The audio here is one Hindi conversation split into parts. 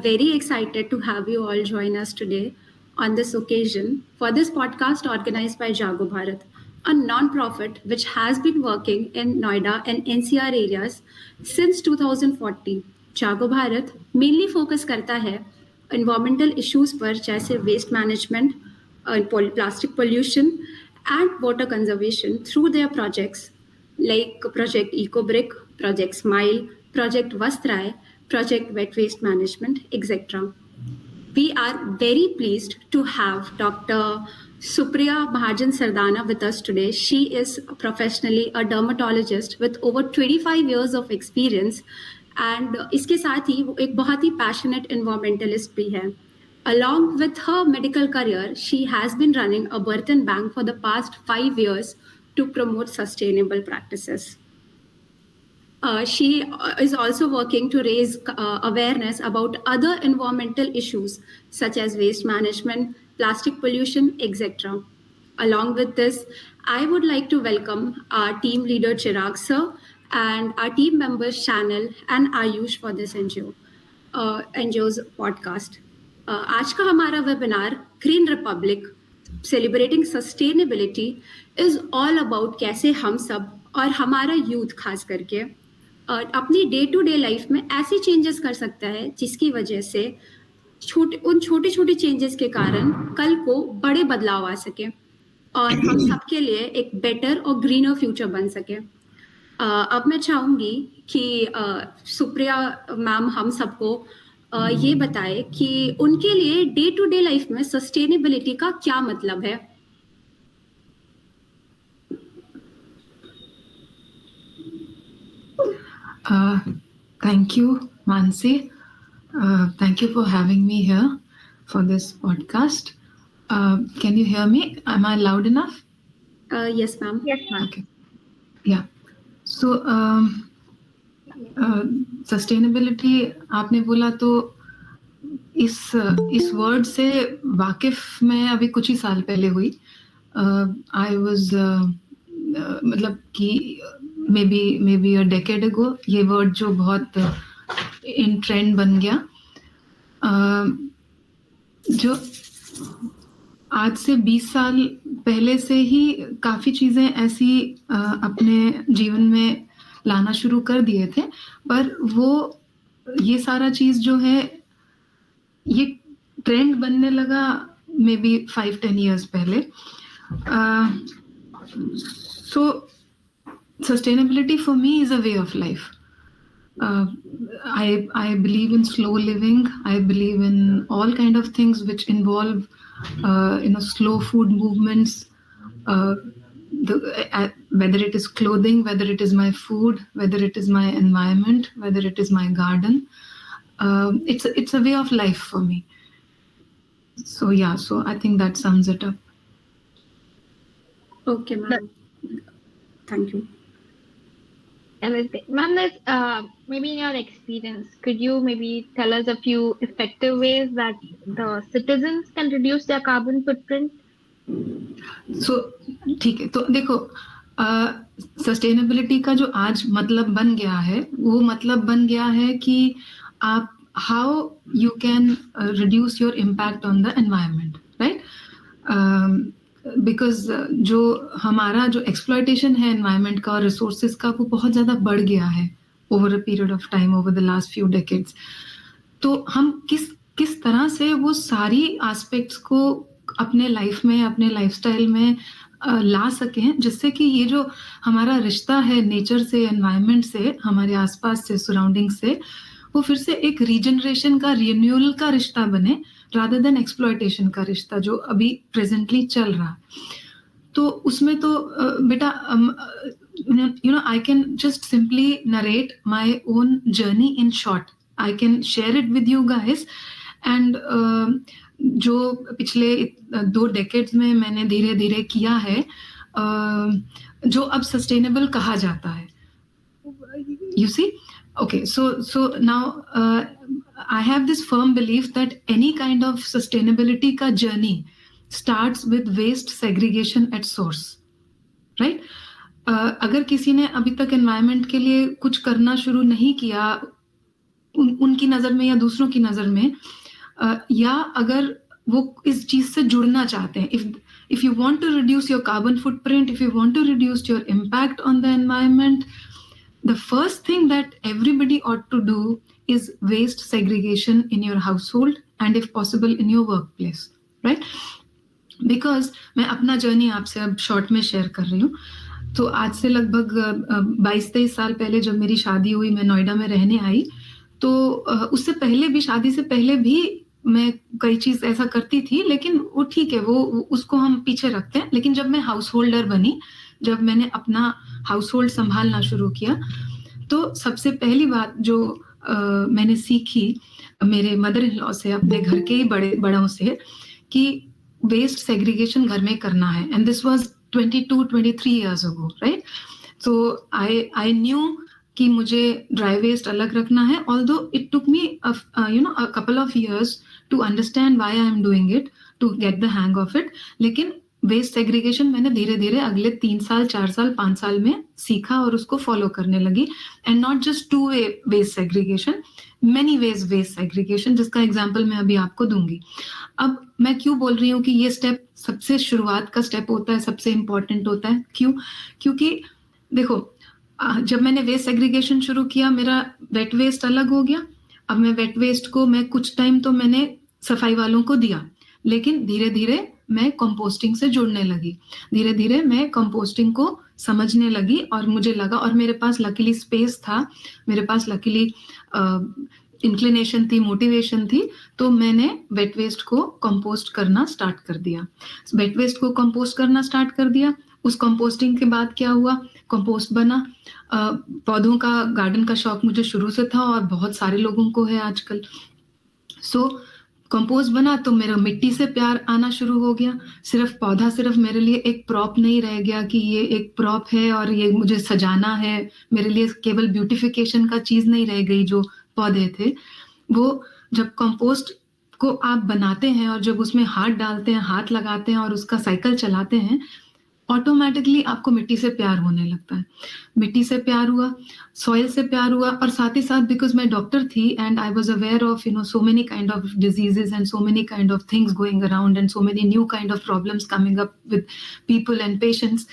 very excited to have you all join us today on this occasion for this podcast organized by Jago Bharat, a non-profit which has been working in Noida and NCR areas since 2014. Jago Bharat mainly focus करता है environmental issues पर जैसे waste management, plastic pollution and water conservation through their projects like Project EcoBrick, Project Smile, Project Vastray, Project Wet Waste Management, etc. We are very pleased to have Dr. Supriya Mahajan Sardana with us today. She is professionally a dermatologist with over 25 years of experience and इसके साथ ही वो एक बहुत ही passionate environmentalist भी है. Along with her medical career, she has been running a birth and bank for the past 5 years to promote sustainable practices. She is also working to raise awareness about other environmental issues such as waste management, plastic pollution, etc. Along with this, I would like to welcome our team leader Chirag sir and our team members Chanel and Ayush for this NGO's podcast. आज का हमारा webinar green Republic celebrating sustainability is all about कैसे हम सब और हमारा यूथ खास करके अपनी डे टू डे लाइफ में ऐसी चेंजेस कर सकता है जिसकी वजह से उन छोटे छोटे चेंजेस के कारण कल को बड़े बदलाव आ सके और हम सबके लिए एक बेटर और ग्रीनर फ्यूचर बन सके. अब मैं चाहूँगी कि सुप्रिया मैम हम सबको ये बताए कि उनके लिए डे टू डे लाइफ में सस्टेनेबिलिटी का क्या मतलब है. Thank you, Mansi. Thank you for having me here for this podcast. Can you hear me? Am I loud enough? Yes, ma'am. Yes, ma'am. Okay. Yeah. So, sustainability आपने बोला तो इस वर्ड से वाकिफ मैं अभी कुछ ही साल पहले हुई. आई वाज मतलब कि मे बी अ डेकेड अगो ये वर्ड जो बहुत इन ट्रेंड बन गया, जो आज से 20 साल पहले से ही काफ़ी चीज़ें ऐसी अपने जीवन में लाना शुरू कर दिए थे, पर वो ये सारा चीज़ जो है ये ट्रेंड बनने लगा मे बी 5-10 years पहले. So sustainability for me is a way of life. I believe in slow living. I believe in all kind of things which involve slow food movements, whether it is clothing, whether it is my food, whether it is my environment, whether it is my garden. It's a way of life for me. So yeah, so I think that sums it up. Okay, ma'am. Thank you. Ma'am, maybe in your experience, could you maybe tell us a few effective ways that the citizens can reduce their carbon footprint? So, ठीक है, तो देखो सस्टेनेबिलिटी का जो आज मतलब बन गया है, वो मतलब बन गया है कि आप how you can reduce your impact on the environment, right? Because जो हमारा जो एक्सप्लॉयटेशन है एनवायरनमेंट का और रिसोर्सेज का वो बहुत ज़्यादा बढ़ गया है over a period of time, over the last few decades. तो हम किस तरह से वो सारी एस्पेक्ट्स को अपने लाइफ में, अपने लाइफस्टाइल में ला सकें, जिससे कि ये जो हमारा रिश्ता है नेचर से, एनवायरनमेंट से, हमारे आसपास से, सराउंडिंग से, वो फिर से एक रीजनरेशन का, रिन्यूअल का रिश्ता बने rather than exploitation का रिश्ता जो अभी प्रेजेंटली चल रहा है. तो उसमें तो बेटा I can just simply narrate my own journey in short. I can share it with you guys. And जो पिछले 2 decades में मैंने धीरे धीरे किया है, जो अब सस्टेनेबल कहा जाता है. You see? Okay, so now I have this firm belief that any kind of sustainability ka journey starts with waste segregation at source, right? अगर किसी ने अभी तक environment के लिए कुछ करना शुरू नहीं किया उनकी नज़र में या दूसरों की नज़र में, या अगर वो इस चीज़ से जुड़ना चाहते हैं, if you want to reduce your carbon footprint, if you want to reduce your impact on the environment, the first thing that everybody ought to do is waste segregation in your household and if possible in your workplace, right? Because मैं अपना जर्नी आपसे अब शॉर्ट में शेयर कर रही हूँ। तो आज से लगभग 22-23 साल पहले जब मेरी शादी हुई, मैं नोएडा में रहने आई, तो उससे पहले भी, शादी से पहले भी मैं कई चीज ऐसा करती थी, लेकिन वो ठीक है, वो उसको हम पीछे रखते हैं। लेकिन जब मैं हाउस होल्डर बनी, जब मैंने अपना हाउस होल्ड संभालना शुरू किया, तो सबसे पहली बात जो मैंने सीखी मेरे मदर इन लॉ से, अपने घर के ही बड़ों से, कि वेस्ट सेग्रीगेशन घर में करना है। And this was 22-23 years ago, right? So I knew कि मुझे ड्राई वेस्ट अलग रखना है, although it took me a couple of years to understand why I am doing it, to get the hang of it. लेकिन वेस्ट सेग्रीगेशन मैंने धीरे धीरे अगले 3 साल, 4 साल, 5 साल में सीखा और उसको फॉलो करने लगी। And not just 2 way waste segregation, many ways waste segregation, जिसका एग्जाम्पल मैं अभी आपको दूंगी। अब मैं क्यों बोल रही हूँ कि ये स्टेप सबसे शुरुआत का स्टेप होता है, सबसे इम्पोर्टेंट होता है। क्यों? क्योंकि देखो, जब मैंने वेस्ट सेग्रीगेशन शुरू किया, मेरा वेट वेस्ट अलग हो गया। अब मैं वेट वेस्ट को, मैं कुछ टाइम तो मैंने सफाई वालों को दिया, लेकिन धीरे धीरे मैं कंपोस्टिंग से जुड़ने लगी, धीरे धीरे मैं कंपोस्टिंग को समझने लगी। और मुझे लगा, और मेरे पास लकीली स्पेस था, मेरे पास लकीली इंक्लिनेशन थी, मोटिवेशन थी, तो मैंने वेट वेस्ट को कंपोस्ट करना स्टार्ट कर दिया। वेट वेस्ट को कंपोस्ट करना स्टार्ट कर दिया। उस कंपोस्टिंग के बाद क्या हुआ, कंपोस्ट बना। पौधों का, गार्डन का शौक मुझे शुरू से था और बहुत सारे लोगों को है आजकल। सो कंपोस्ट बना तो मेरा मिट्टी से प्यार आना शुरू हो गया। सिर्फ पौधा सिर्फ मेरे लिए एक प्रॉप नहीं रह गया कि ये एक प्रॉप है और ये मुझे सजाना है, मेरे लिए केवल ब्यूटिफिकेशन का चीज नहीं रह गई जो पौधे थे। वो जब कंपोस्ट को आप बनाते हैं और जब उसमें हाथ डालते हैं, हाथ लगाते हैं और उसका साइकिल चलाते हैं, ऑटोमेटिकली आपको मिट्टी से प्यार होने लगता है। मिट्टी से प्यार हुआ, सॉइल से प्यार हुआ, और साथ ही साथ बिकॉज मैं डॉक्टर थी and I was aware of so many kind of diseases and so many kind of things going around and so many new kind of problems coming up with people and patients.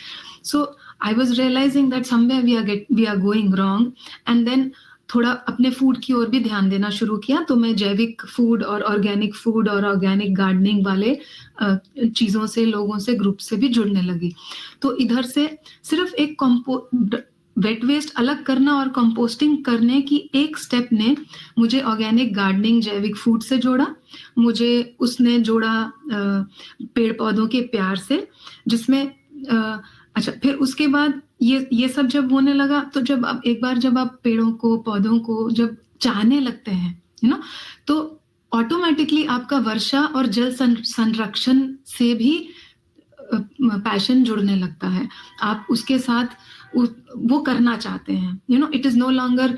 So I was realizing that somewhere we are going wrong, and then थोड़ा अपने फूड की ओर भी ध्यान देना शुरू किया। तो मैं जैविक फूड और ऑर्गेनिक फूड और ऑर्गेनिक गार्डनिंग वाले चीज़ों से, लोगों से, ग्रुप से भी जुड़ने लगी। तो इधर से सिर्फ एक वेट वेस्ट अलग करना और कंपोस्टिंग करने की एक स्टेप ने मुझे ऑर्गेनिक गार्डनिंग, जैविक फूड से जोड़ा, मुझे उसने जोड़ा पेड़ पौधों के प्यार से, जिसमें अच्छा, फिर उसके बाद ये सब जब होने लगा, तो जब अब एक बार जब आप पेड़ों को, पौधों को जब चाहने लगते हैं तो ऑटोमेटिकली आपका वर्षा और जल संरक्षण से भी पैशन जुड़ने लगता है। आप उसके साथ वो करना चाहते हैं। It is no longer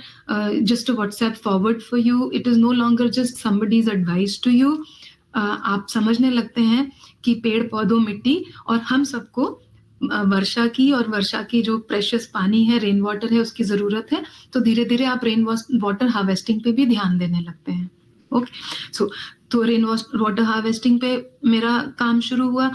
just a WhatsApp forward for you, it is no longer just somebody's advice to you. आप समझने लगते हैं कि पेड़ पौधों, मिट्टी और हम सबको वर्षा की, और वर्षा की जो प्रेशियस पानी है, रेन वाटर है, उसकी जरूरत है। तो धीरे धीरे आप रेन वाटर हार्वेस्टिंग पे भी ध्यान देने लगते हैं। ओके, सो तो रेन वाटर हार्वेस्टिंग पे मेरा काम शुरू हुआ।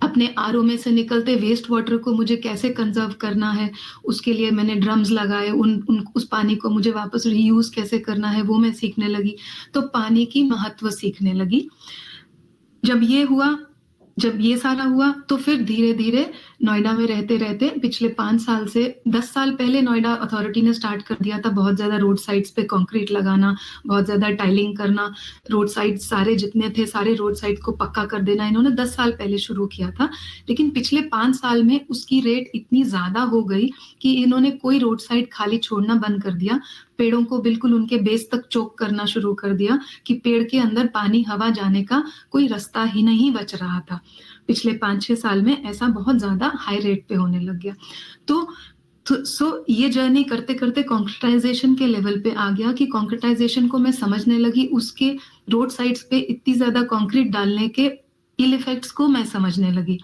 अपने आरओ में से निकलते वेस्ट वाटर को मुझे कैसे कंजर्व करना है, उसके लिए मैंने ड्रम्स लगाए। उस पानी को मुझे वापस रीयूज कैसे करना है वो मैं सीखने लगी। तो पानी की महत्व सीखने लगी। जब ये सारा हुआ तो फिर धीरे धीरे नोएडा में रहते रहते पिछले 5 साल से 10 साल पहले नोएडा अथॉरिटी ने स्टार्ट कर दिया था बहुत ज्यादा रोड साइड्स पे कंक्रीट लगाना, बहुत ज्यादा टाइलिंग करना, रोड साइड सारे जितने थे सारे रोड साइड को पक्का कर देना। इन्होंने 10 साल पहले शुरू किया था, लेकिन पिछले 5 साल में उसकी रेट इतनी ज्यादा हो गई कि इन्होंने कोई रोड साइड खाली छोड़ना बंद कर दिया। पेड़ों को बिल्कुल उनके बेस तक चोक करना शुरू कर दिया कि पेड़ के अंदर पानी, हवा जाने का कोई रास्ता ही नहीं बच रहा था। पिछले 5-6 साल में ऐसा बहुत ज्यादा हाई रेट पे होने लग गया। तो ये जर्नी करते करते कॉन्क्रीटाइजेशन के लेवल पे आ गया कि कॉन्क्रीटाइजेशन को मैं समझने लगी। उसके रोड साइड्स पे इतनी ज्यादा कंक्रीट डालने के इल इफेक्ट्स को मैं समझने लगी।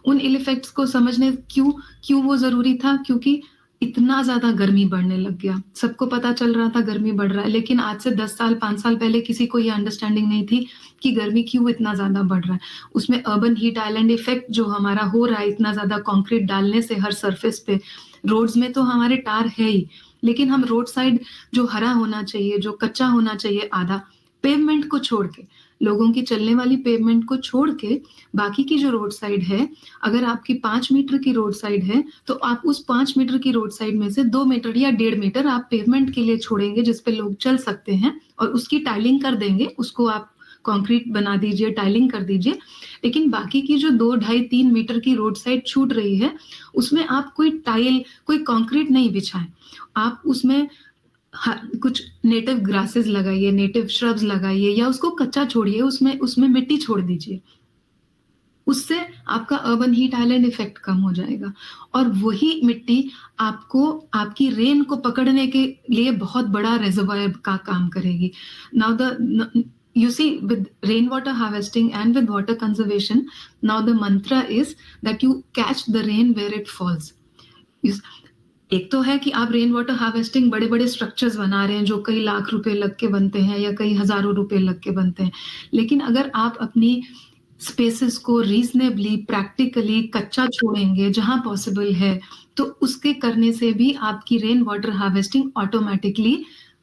उन इल इफेक्ट्स को समझने क्यों वो जरूरी था, क्योंकि इतना ज्यादा गर्मी बढ़ने लग गया। सबको पता चल रहा था गर्मी बढ़ रहा है, लेकिन आज से 10 साल 5 साल पहले किसी को ये अंडरस्टैंडिंग नहीं थी कि गर्मी क्यों इतना ज्यादा बढ़ रहा है। उसमें अर्बन हीट आइलैंड इफेक्ट जो हमारा हो रहा है, इतना ज्यादा कंक्रीट डालने से हर सरफेस पे, रोड्स में तो हमारे टार है ही, लेकिन हम रोड साइड जो हरा होना चाहिए, जो कच्चा होना चाहिए आधा, पेवमेंट को छोड़ के, लोगों की चलने वाली पेवमेंट को छोड़ के बाकी की जो रोड साइड है, अगर आपकी 5 मीटर की रोड साइड है तो आप उस 5 मीटर की रोड साइड में से 2 मीटर या 1.5 मीटर आप पेवमेंट के लिए छोड़ेंगे जिसपे लोग चल सकते हैं, और उसकी टाइलिंग कर देंगे, उसको आप कंक्रीट बना दीजिए, टाइलिंग कर दीजिए। लेकिन बाकी की जो 2, 2.5, 3 मीटर की रोड साइड छूट रही है, उसमें आप कोई टाइल, कोई कंक्रीट नहीं बिछाएं, आप उसमें कुछ नेटिव ग्रासेस लगाइए, नेटिव श्रब्स लगाइए, या उसको कच्चा छोड़िए, उसमें मिट्टी छोड़ दीजिए। उससे आपका अर्बन हीट आइलैंड इफेक्ट कम हो जाएगा, और वही मिट्टी आपको आपकी रेन को पकड़ने के लिए बहुत बड़ा रिजर्वायर का काम करेगी। Now the you see, with rainwater harvesting and with water conservation, now the mantra is that you catch the rain where it falls. एक तो है कि आप रेन वाटर हार्वेस्टिंग बड़े बड़े स्ट्रक्चर्स बना रहे हैं जो कई लाख रुपए लग के बनते हैं या कई हजारों रुपए लग के बनते हैं, लेकिन अगर आप अपनी स्पेसेस को रीजनेबली प्रैक्टिकली कच्चा छोड़ेंगे जहां पॉसिबल है, तो उसके करने से भी आपकी रेन वाटर हार्वेस्टिंग ऑटोमेटिकली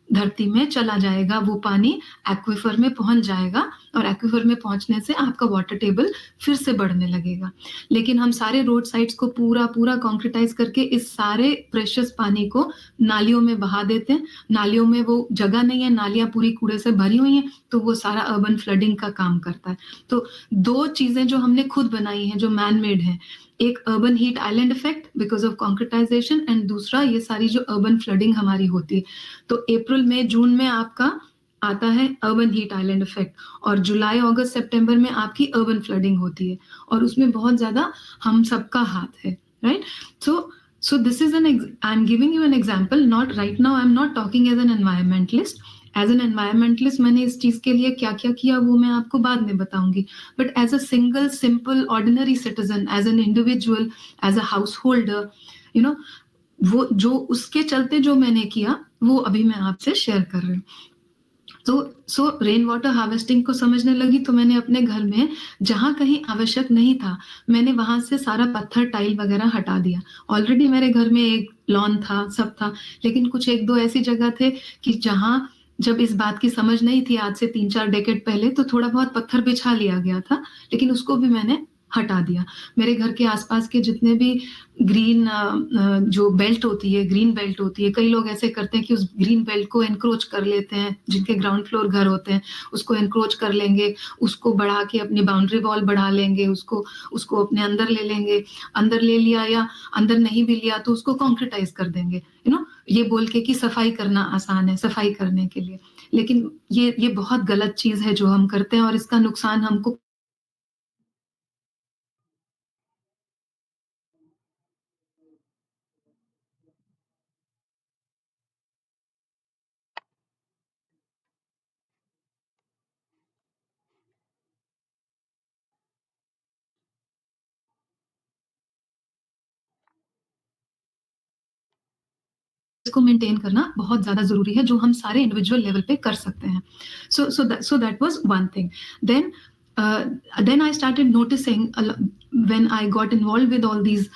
धरती में चला जाएगा, वो पानी एक्विफर में पहुंच जाएगा, और एक्विफर में पहुंचने से आपका वाटर टेबल फिर से बढ़ने लगेगा। लेकिन हम सारे रोड साइड्स को पूरा पूरा कॉन्क्रीटाइज करके इस सारे प्रेशियस पानी को नालियों में बहा देते हैं। नालियों में वो जगह नहीं है, नालियां पूरी कूड़े से भरी हुई हैं, तो वो सारा अर्बन फ्लडिंग का काम करता है। तो 2 चीजें जो हमने खुद बनाई हैं जो मैन मेड है, एक urban heat island effect because of concretization, and दूसरा ये सारी जो अर्बन फ्लडिंग हमारी होती है। तो अप्रैल में, जून में आपका आता है अर्बन हीट आइलैंड इफेक्ट, और जुलाई, अगस्त, सितंबर में आपकी अर्बन फ्लडिंग होती है, और उसमें बहुत ज्यादा हम सबका हाथ है, right? So this is I'm giving you an example, not right now, I'm not talking as an environmentalist. As an environmentalist मैंने इस चीज के लिए क्या क्या किया वो मैं आपको बाद में बताऊंगी, but as a single simple ordinary citizen, as an individual, as a householder, you know, वो जो उसके चलते जो मैंने किया वो अभी मैं आपसे शेयर कर रही हूँ। सो रेन वाटर हार्वेस्टिंग को समझने लगी तो मैंने अपने घर में जहां कहीं आवश्यक नहीं था, मैंने वहां से सारा पत्थर टाइल वगैरह हटा दिया। ऑलरेडी मेरे घर में एक लॉन था, सब था, लेकिन कुछ 1-2 ऐसी जगह थे कि जहां जब इस बात की समझ नहीं थी आज से 3-4 डेकेड पहले, तो थोड़ा बहुत पत्थर बिछा लिया गया था, लेकिन उसको भी मैंने हटा दिया। मेरे घर के आसपास के जितने भी ग्रीन जो बेल्ट होती है, ग्रीन बेल्ट होती है, कई लोग ऐसे करते हैं कि उस ग्रीन बेल्ट को एनक्रोच कर लेते हैं, जिनके ग्राउंड फ्लोर घर होते हैं उसको एनक्रोच कर लेंगे, उसको बढ़ा के अपनी बाउंड्री वॉल बढ़ा लेंगे, उसको अपने अंदर ले लेंगे, अंदर ले लिया या अंदर नहीं भी लिया तो उसको कॉन्क्रीटाइज कर देंगे, यू नो, ये बोल के कि सफाई करना आसान है, सफाई करने के लिए। लेकिन ये बहुत गलत चीज है जो हम करते हैं, और इसका नुकसान हमको इसको मेंटेन करना बहुत ज्यादा जरूरी है, जो हम सारे इंडिविजुअल लेवल पे कर सकते हैं। So that was one thing. Then I started noticing when I got involved with all these,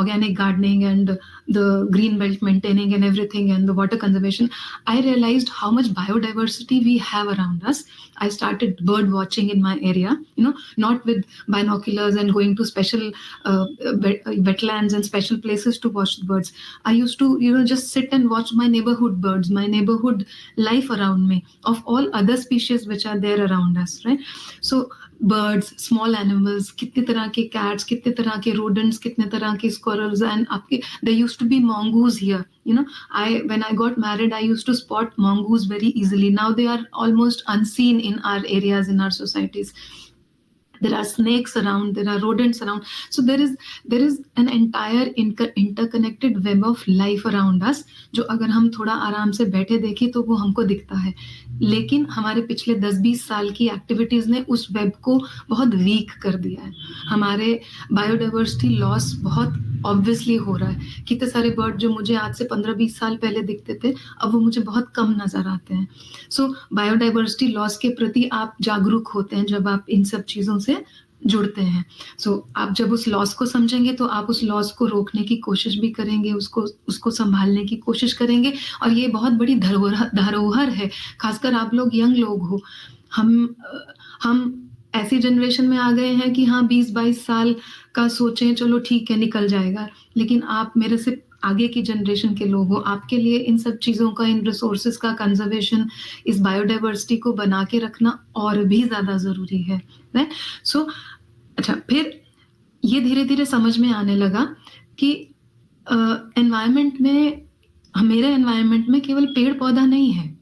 organic gardening and the green belt maintaining and everything and the water conservation, I realized how much biodiversity we have around us. I started bird watching in my area, not with binoculars and going to special wetlands and special places to watch the birds. I used to, just sit and watch my neighborhood birds, my neighborhood life around me, of all other species which are there around us, right? So birds, small animals, कितने तरह के cats, कितने तरह के rodents, कितने तरह के squirrels, and there used to be mongoose here. When I got married, I used to spot mongoose very easily. Now they are almost unseen in our areas, in our societies. There are snakes around, there are rodents around. So there is an entire interconnected web of life around us, जो अगर हम थोड़ा आराम से बैठे देखें तो वो हमको दिखता है। लेकिन हमारे पिछले 10-20 साल की एक्टिविटीज ने उस वेब को बहुत वीक कर दिया है। हमारे बायोडाइवर्सिटी लॉस बहुत ऑब्वियसली हो रहा है। कितने सारे बर्ड जो मुझे आज से 15-20 साल पहले दिखते थे, अब वो मुझे बहुत कम नजर आते हैं। सो बायोडाइवर्सिटी लॉस के प्रति आप जागरूक होते हैं जब आप इन सब चीजों से जुड़ते हैं। सो आप जब उस लॉस को समझेंगे तो आप उस लॉस को रोकने की कोशिश भी करेंगे, उसको संभालने की कोशिश करेंगे, और ये बहुत बड़ी धरोहर है। खासकर आप लोग यंग लोग हो, हम ऐसी जनरेशन में आ गए हैं कि हाँ 20-22 साल का सोचें, चलो ठीक है निकल जाएगा, लेकिन आप मेरे से आगे की जनरेशन के लोग हो, आपके लिए इन सब चीज़ों का, इन रिसोर्सेज का कंजर्वेशन, इस बायोडाइवर्सिटी को बना के रखना और भी ज़्यादा ज़रूरी है, राइट? सो अच्छा, फिर ये धीरे धीरे समझ में आने लगा कि एनवायरनमेंट में, मेरे एनवायरनमेंट में केवल पेड़ पौधा नहीं है,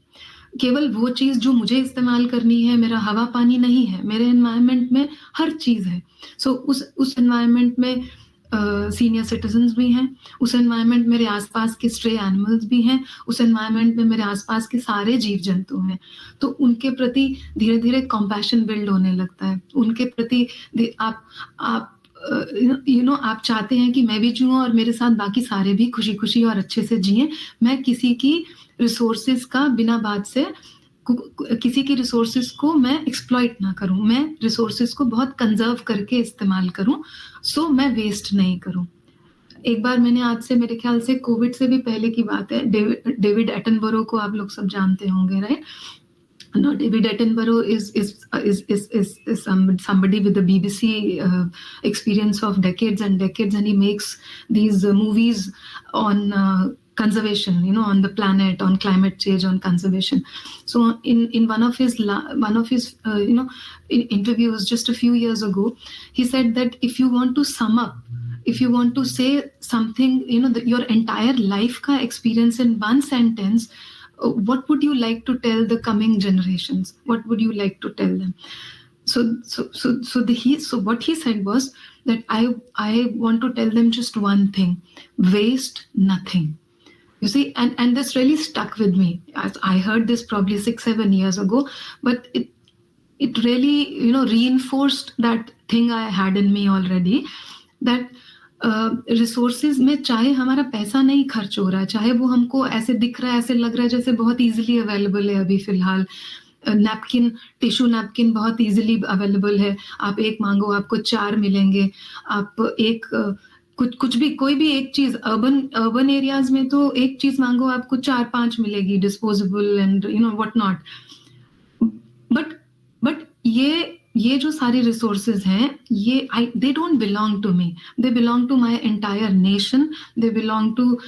केवल वो चीज़ जो मुझे इस्तेमाल करनी है, मेरा हवा पानी नहीं है, मेरे एनवायरनमेंट में हर चीज़ है। सो उस एनवायरनमेंट में सीनियर सिटीजन्स भी हैं, उस एनवायरनमेंट मेरे आसपास के स्ट्रे एनिमल्स भी हैं, उस एनवायरनमेंट में मेरे आसपास के सारे जीव जंतु हैं। तो उनके प्रति धीरे धीरे कॉम्पैशन बिल्ड होने लगता है, उनके प्रति आप आप चाहते हैं कि मैं भी जीऊँ और मेरे साथ बाकी सारे भी खुशी खुशी और अच्छे से जिएं। मैं किसी की रिसोर्सेज का बिना बात से, किसी की रिसोर्सेज को मैं एक्सप्लॉइट ना करूं, मैं रिसोर्सेज को बहुत कंजर्व करके इस्तेमाल करूं, सो मैं वेस्ट नहीं करूं। एक बार मैंने, आज से मेरे ख्याल से कोविड से भी पहले की बात है, डेविड एटनबरो को आप लोग सब जानते होंगे, right? No, David Attenborough is somebody with the BBC experience of decades and decades, and he makes these movies on conservation, on the planet, on climate change, on conservation. So in one of his interviews just a few years ago, he said that if you want to sum up, if you want to say something, your entire life ka experience in one sentence, what would you like to tell the coming generations? What would you like to tell them? So what he said was that I want to tell them just one thing: waste nothing. You see, and this really stuck with me. I heard this probably 6-7 years ago, but it really reinforced that thing I had in me already, that resources में चाहे हमारा पैसा नहीं खर्च हो रहा है, चाहे वो हमको ऐसे दिख रहा है, ऐसे लग रहा है जैसे बहुत इजीली अवेलेबल है, अभी फिलहाल नैपकिन, टिश्यू नैपकिन बहुत इजीली अवेलेबल है, आप एक मांगो आपको 4 मिलेंगे, आप एक कुछ भी, कोई भी एक चीज, अर्बन एरियाज में तो एक चीज मांगो आपको 4-5 मिलेगी, disposable and what not. But ये जो सारी रिसोर्सेज हैं, ये they don't belong to me, they belong to my entire nation, they belong to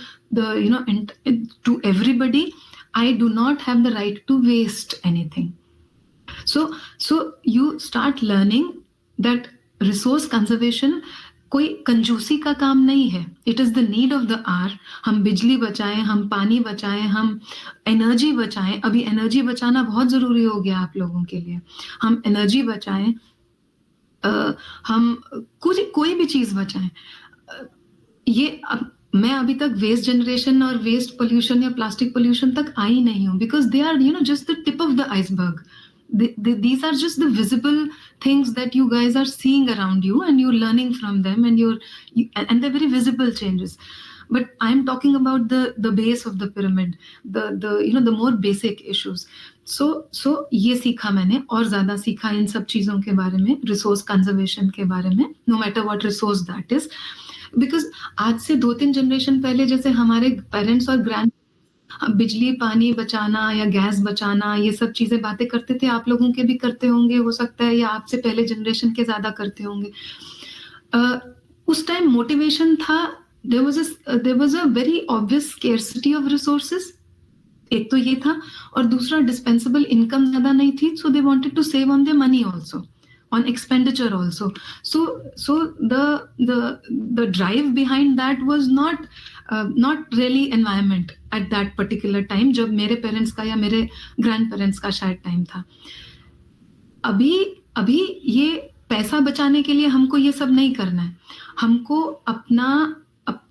to everybody. I do not have the right to waste anything. So you start learning that resource conservation कोई कंजूसी का काम नहीं है, it is the need of the hour. हम बिजली बचाएं, हम पानी बचाएं, हम एनर्जी बचाएं। अभी एनर्जी बचाना बहुत जरूरी हो गया आप लोगों के लिए। हम एनर्जी बचाएं, हम कोई भी चीज बचाएं। मैं अभी तक वेस्ट जनरेशन और वेस्ट पोल्यूशन या प्लास्टिक पोल्यूशन तक आई नहीं हूँ, because they are just the tip of the iceberg. These are just the visible things that you guys are seeing around you, and you're learning from them, and they're very visible changes. But I'm talking about the base of the pyramid, the more basic issues. So ये सीखा मैंने, और ज्यादा सीखा इन सब चीजों के बारे में, रिसोर्स कंजर्वेशन के बारे में, no matter what resource that is. Because आज से 2-3 जनरेशन पहले जैसे हमारे पेरेंट्स और ग्रैंड बिजली पानी बचाना या गैस बचाना ये सब चीजें बातें करते थे, आप लोगों के भी करते होंगे हो सकता है, या आपसे पहले जनरेशन के ज्यादा करते होंगे. उस टाइम मोटिवेशन था, there was a very obvious scarcity of resources. एक तो ये था, और दूसरा डिस्पेंसेबल इनकम ज्यादा नहीं थी, so they wanted to save on their money also, on expenditure also. So the drive behind that was not really environment at that particular time, जब मेरे पेरेंट्स का या मेरे ग्रैंड पेरेंट्स का शायद टाइम था. अभी ये पैसा बचाने के लिए हमको ये सब नहीं करना है. हमको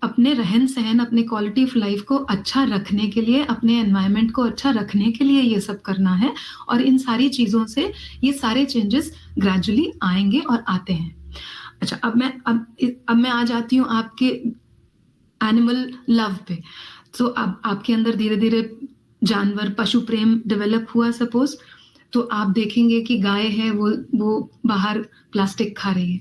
अपने रहन सहन, अपने क्वालिटी ऑफ लाइफ को अच्छा रखने के लिए, अपने एनवायरनमेंट को अच्छा रखने के लिए ये सब करना है. और इन सारी चीजों से ये सारे चेंजेस ग्रेजुअली आएंगे और आते हैं. अच्छा, अब मैं आ जाती हूँ आपके एनिमल लव पे। सो अब आपके अंदर धीरे धीरे जानवर पशु प्रेम डेवलप हुआ सपोज, तो आप देखेंगे कि गाय है वो बाहर प्लास्टिक खा रही है,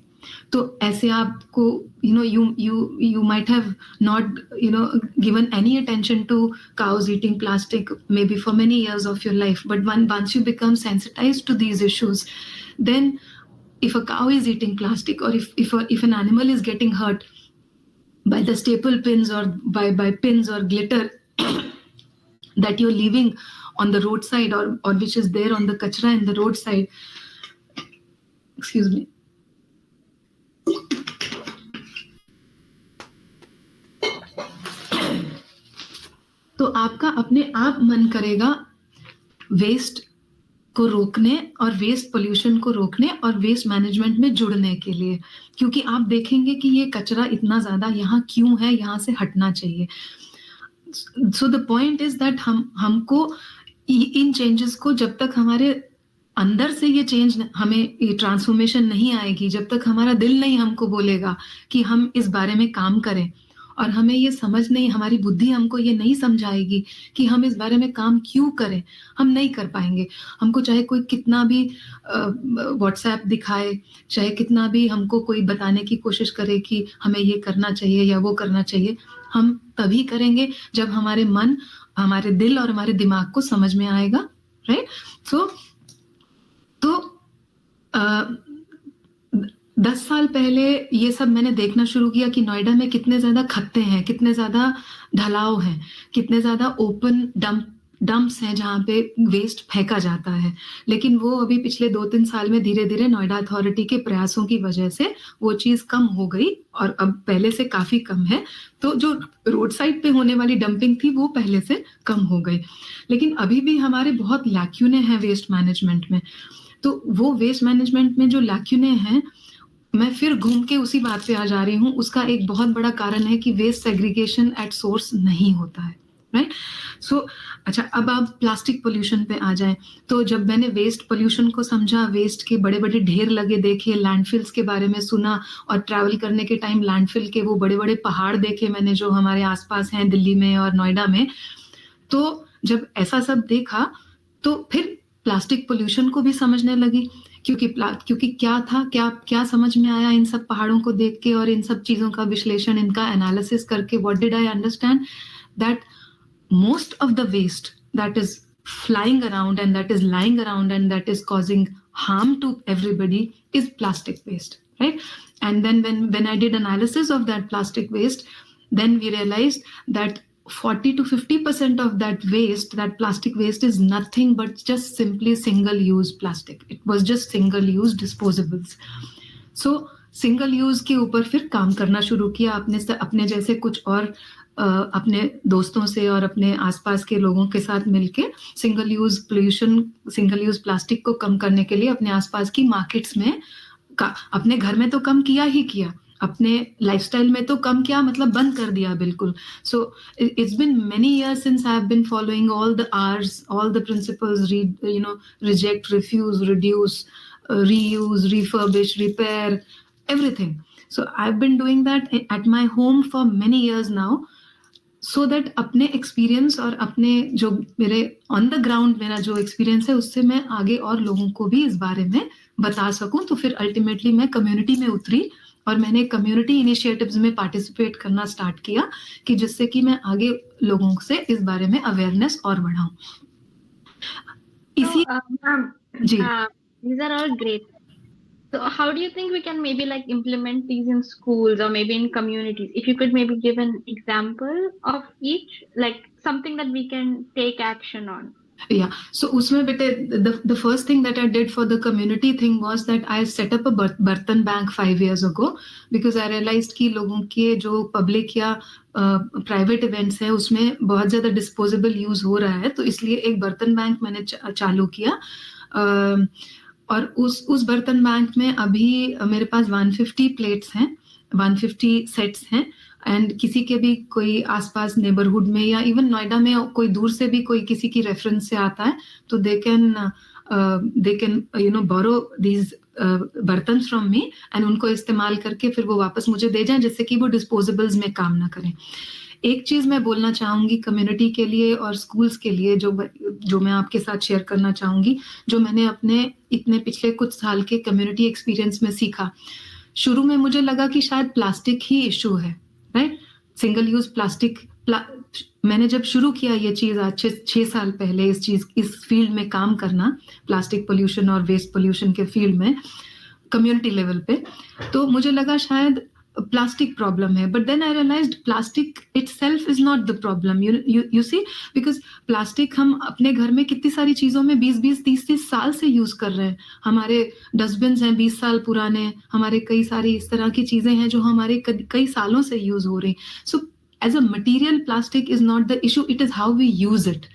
तो ऐसे आपको you might have not given any attention to cows eating plastic maybe for many years of your life, but once you become sensitized to these issues, then if a cow is eating plastic, or if an animal is getting hurt by the staple pins or by pins or glitter that you're leaving on the roadside, or which is there on the kachra in the roadside, excuse me, तो आपका अपने आप मन करेगा वेस्ट को रोकने और वेस्ट पोल्यूशन को रोकने और वेस्ट मैनेजमेंट में जुड़ने के लिए, क्योंकि आप देखेंगे कि ये कचरा इतना ज्यादा यहाँ क्यों है, यहाँ से हटना चाहिए। So the point is that हमको इन चेंजेस को, जब तक हमारे अंदर से ये चेंज, हमें ये ट्रांसफॉर्मेशन नहीं आएगी, जब तक हमारा दिल नहीं हमको बोलेगा कि हम इस बारे में काम करें, और हमें ये समझ नहीं, हमारी बुद्धि हमको ये नहीं समझाएगी कि हम इस बारे में काम क्यों करें, हम नहीं कर पाएंगे। हमको चाहे कोई कितना भी व्हाट्सएप दिखाए, चाहे कितना भी हमको कोई बताने की कोशिश करे कि हमें ये करना चाहिए या वो करना चाहिए, हम तभी करेंगे जब हमारे मन, हमारे दिल और हमारे दिमाग को समझ में आएगा, राइट? सो तो 10 साल पहले ये सब मैंने देखना शुरू किया कि नोएडा में कितने ज्यादा खत्ते हैं, कितने ज्यादा ढलाव हैं, कितने ज्यादा ओपन डंप्स हैं जहाँ पे वेस्ट फेंका जाता है। लेकिन वो अभी पिछले 2-3 साल में धीरे धीरे नोएडा अथॉरिटी के प्रयासों की वजह से वो चीज कम हो गई, और अब पहले से काफी कम है। तो जो रोड साइड पे होने वाली डंपिंग थी वो पहले से कम हो गई, लेकिन अभी भी हमारे बहुत लैक्यूने हैं वेस्ट मैनेजमेंट में। तो वो वेस्ट मैनेजमेंट में जो लैक्यूने हैं, मैं फिर घूम के उसी बात पे आ जा रही हूँ, उसका एक बहुत बड़ा कारण है कि वेस्ट सेग्रीगेशन एट सोर्स नहीं होता है, राइट? सो अच्छा, अब आप प्लास्टिक पोल्यूशन पे आ जाएं, तो जब मैंने वेस्ट पोल्यूशन को समझा, वेस्ट के बड़े बड़े ढेर लगे देखे, लैंडफिल्स के बारे में सुना, और ट्रैवल करने के टाइम लैंडफिल के वो बड़े बड़े पहाड़ देखे मैंने जो हमारे आसपास हैं दिल्ली में और नोएडा में, तो जब ऐसा सब देखा तो फिर प्लास्टिक पोल्यूशन को भी समझने लगी, क्योंकि क्या समझ में आया इन सब पहाड़ों को देख के और इन सब चीजों का विश्लेषण, इनका एनालिसिस करके, what did I understand, that most of the waste that is flying around and that is lying around and that is causing harm to everybody is plastic waste, right? And then when I did analysis of that plastic waste, then we realized that 40 to 50% of that waste, that plastic waste, is nothing but just simply single use plastic. It was just single use disposables. So single use के ऊपर फिर काम करना शुरू किया, अपने जैसे कुछ और अपने दोस्तों से और अपने आसपास के लोगों के साथ मिलके सिंगल यूज प्लास्टिक को कम करने के लिए अपने आसपास की मार्केट्स में, अपने घर में तो कम किया ही किया, अपने लाइफस्टाइल में तो कम किया, मतलब बंद कर दिया बिल्कुल। So it's been many years since I have been following all the Rs, all the principles, reject, refuse, reduce, reuse, refurbish, repair, everything. So I've been doing that at my home for many years now, so that अपने एक्सपीरियंस और अपने जो मेरे ऑन द ग्राउंड मेरा जो एक्सपीरियंस है उससे मैं आगे और लोगों को भी इस बारे में बता सकूं। तो फिर अल्टीमेटली मैं कम्युनिटी में उतरी और मैंने कम्युनिटी इनिशिएटिव्स में पार्टिसिपेट करना स्टार्ट किया, कि जिससे कि मैं आगे लोगों से इस बारे में अवेयरनेस और बढ़ाऊं। इसी जी, these are all great. So how do you think we can maybe like implement these in schools or maybe in communities? If you could maybe give an example of each, like something that we can take action on. Yeah, so उसमें बेटे the first thing that I did for the community thing was that I set up a बर्तन bank 5 years ago, because I realized कि लोगों के जो public या प्राइवेट इवेंट्स है उसमें बहुत ज्यादा डिस्पोजेबल यूज हो रहा है, तो इसलिए एक बर्तन बैंक मैंने चालू किया। और उस बर्तन बैंक में अभी मेरे पास 150 प्लेट्स हैं, 150 सेट्स हैं, एंड किसी के भी कोई आसपास नेबरहुड में या इवन नोएडा में कोई दूर से भी कोई किसी की रेफरेंस से आता है तो they can they can borrow these बर्तन फ्रॉम मी एंड उनको इस्तेमाल करके फिर वो वापस मुझे दे जाएं, जिससे कि वो डिस्पोजेबल्स में काम ना करें। एक चीज मैं बोलना चाहूंगी कम्युनिटी के लिए और स्कूल्स के लिए, जो मैं आपके साथ शेयर करना चाहूंगी, जो मैंने अपने इतने पिछले कुछ साल के कम्युनिटी एक्सपीरियंस में सीखा। शुरू में मुझे लगा कि शायद प्लास्टिक ही इशू है, राइट, सिंगल यूज प्लास्टिक। मैंने जब शुरू किया ये चीज आज 6 साल पहले इस फील्ड में काम करना, प्लास्टिक पोल्यूशन और वेस्ट पोल्यूशन के फील्ड में कम्युनिटी लेवल पे, तो मुझे लगा शायद प्लास्टिक प्रॉब्लम है, but then I realised plastic itself is not the problem. You see, because plastic हम अपने घर में कितनी सारी चीजों में 20-20, 30-30 साल से यूज कर रहे हैं। हमारे डस्टबिन हैं 20 साल पुराने, हमारे कई सारी इस तरह की चीजें हैं जो हमारे कई सालों से यूज हो रही। So as a material plastic is not the issue, it is how we use it.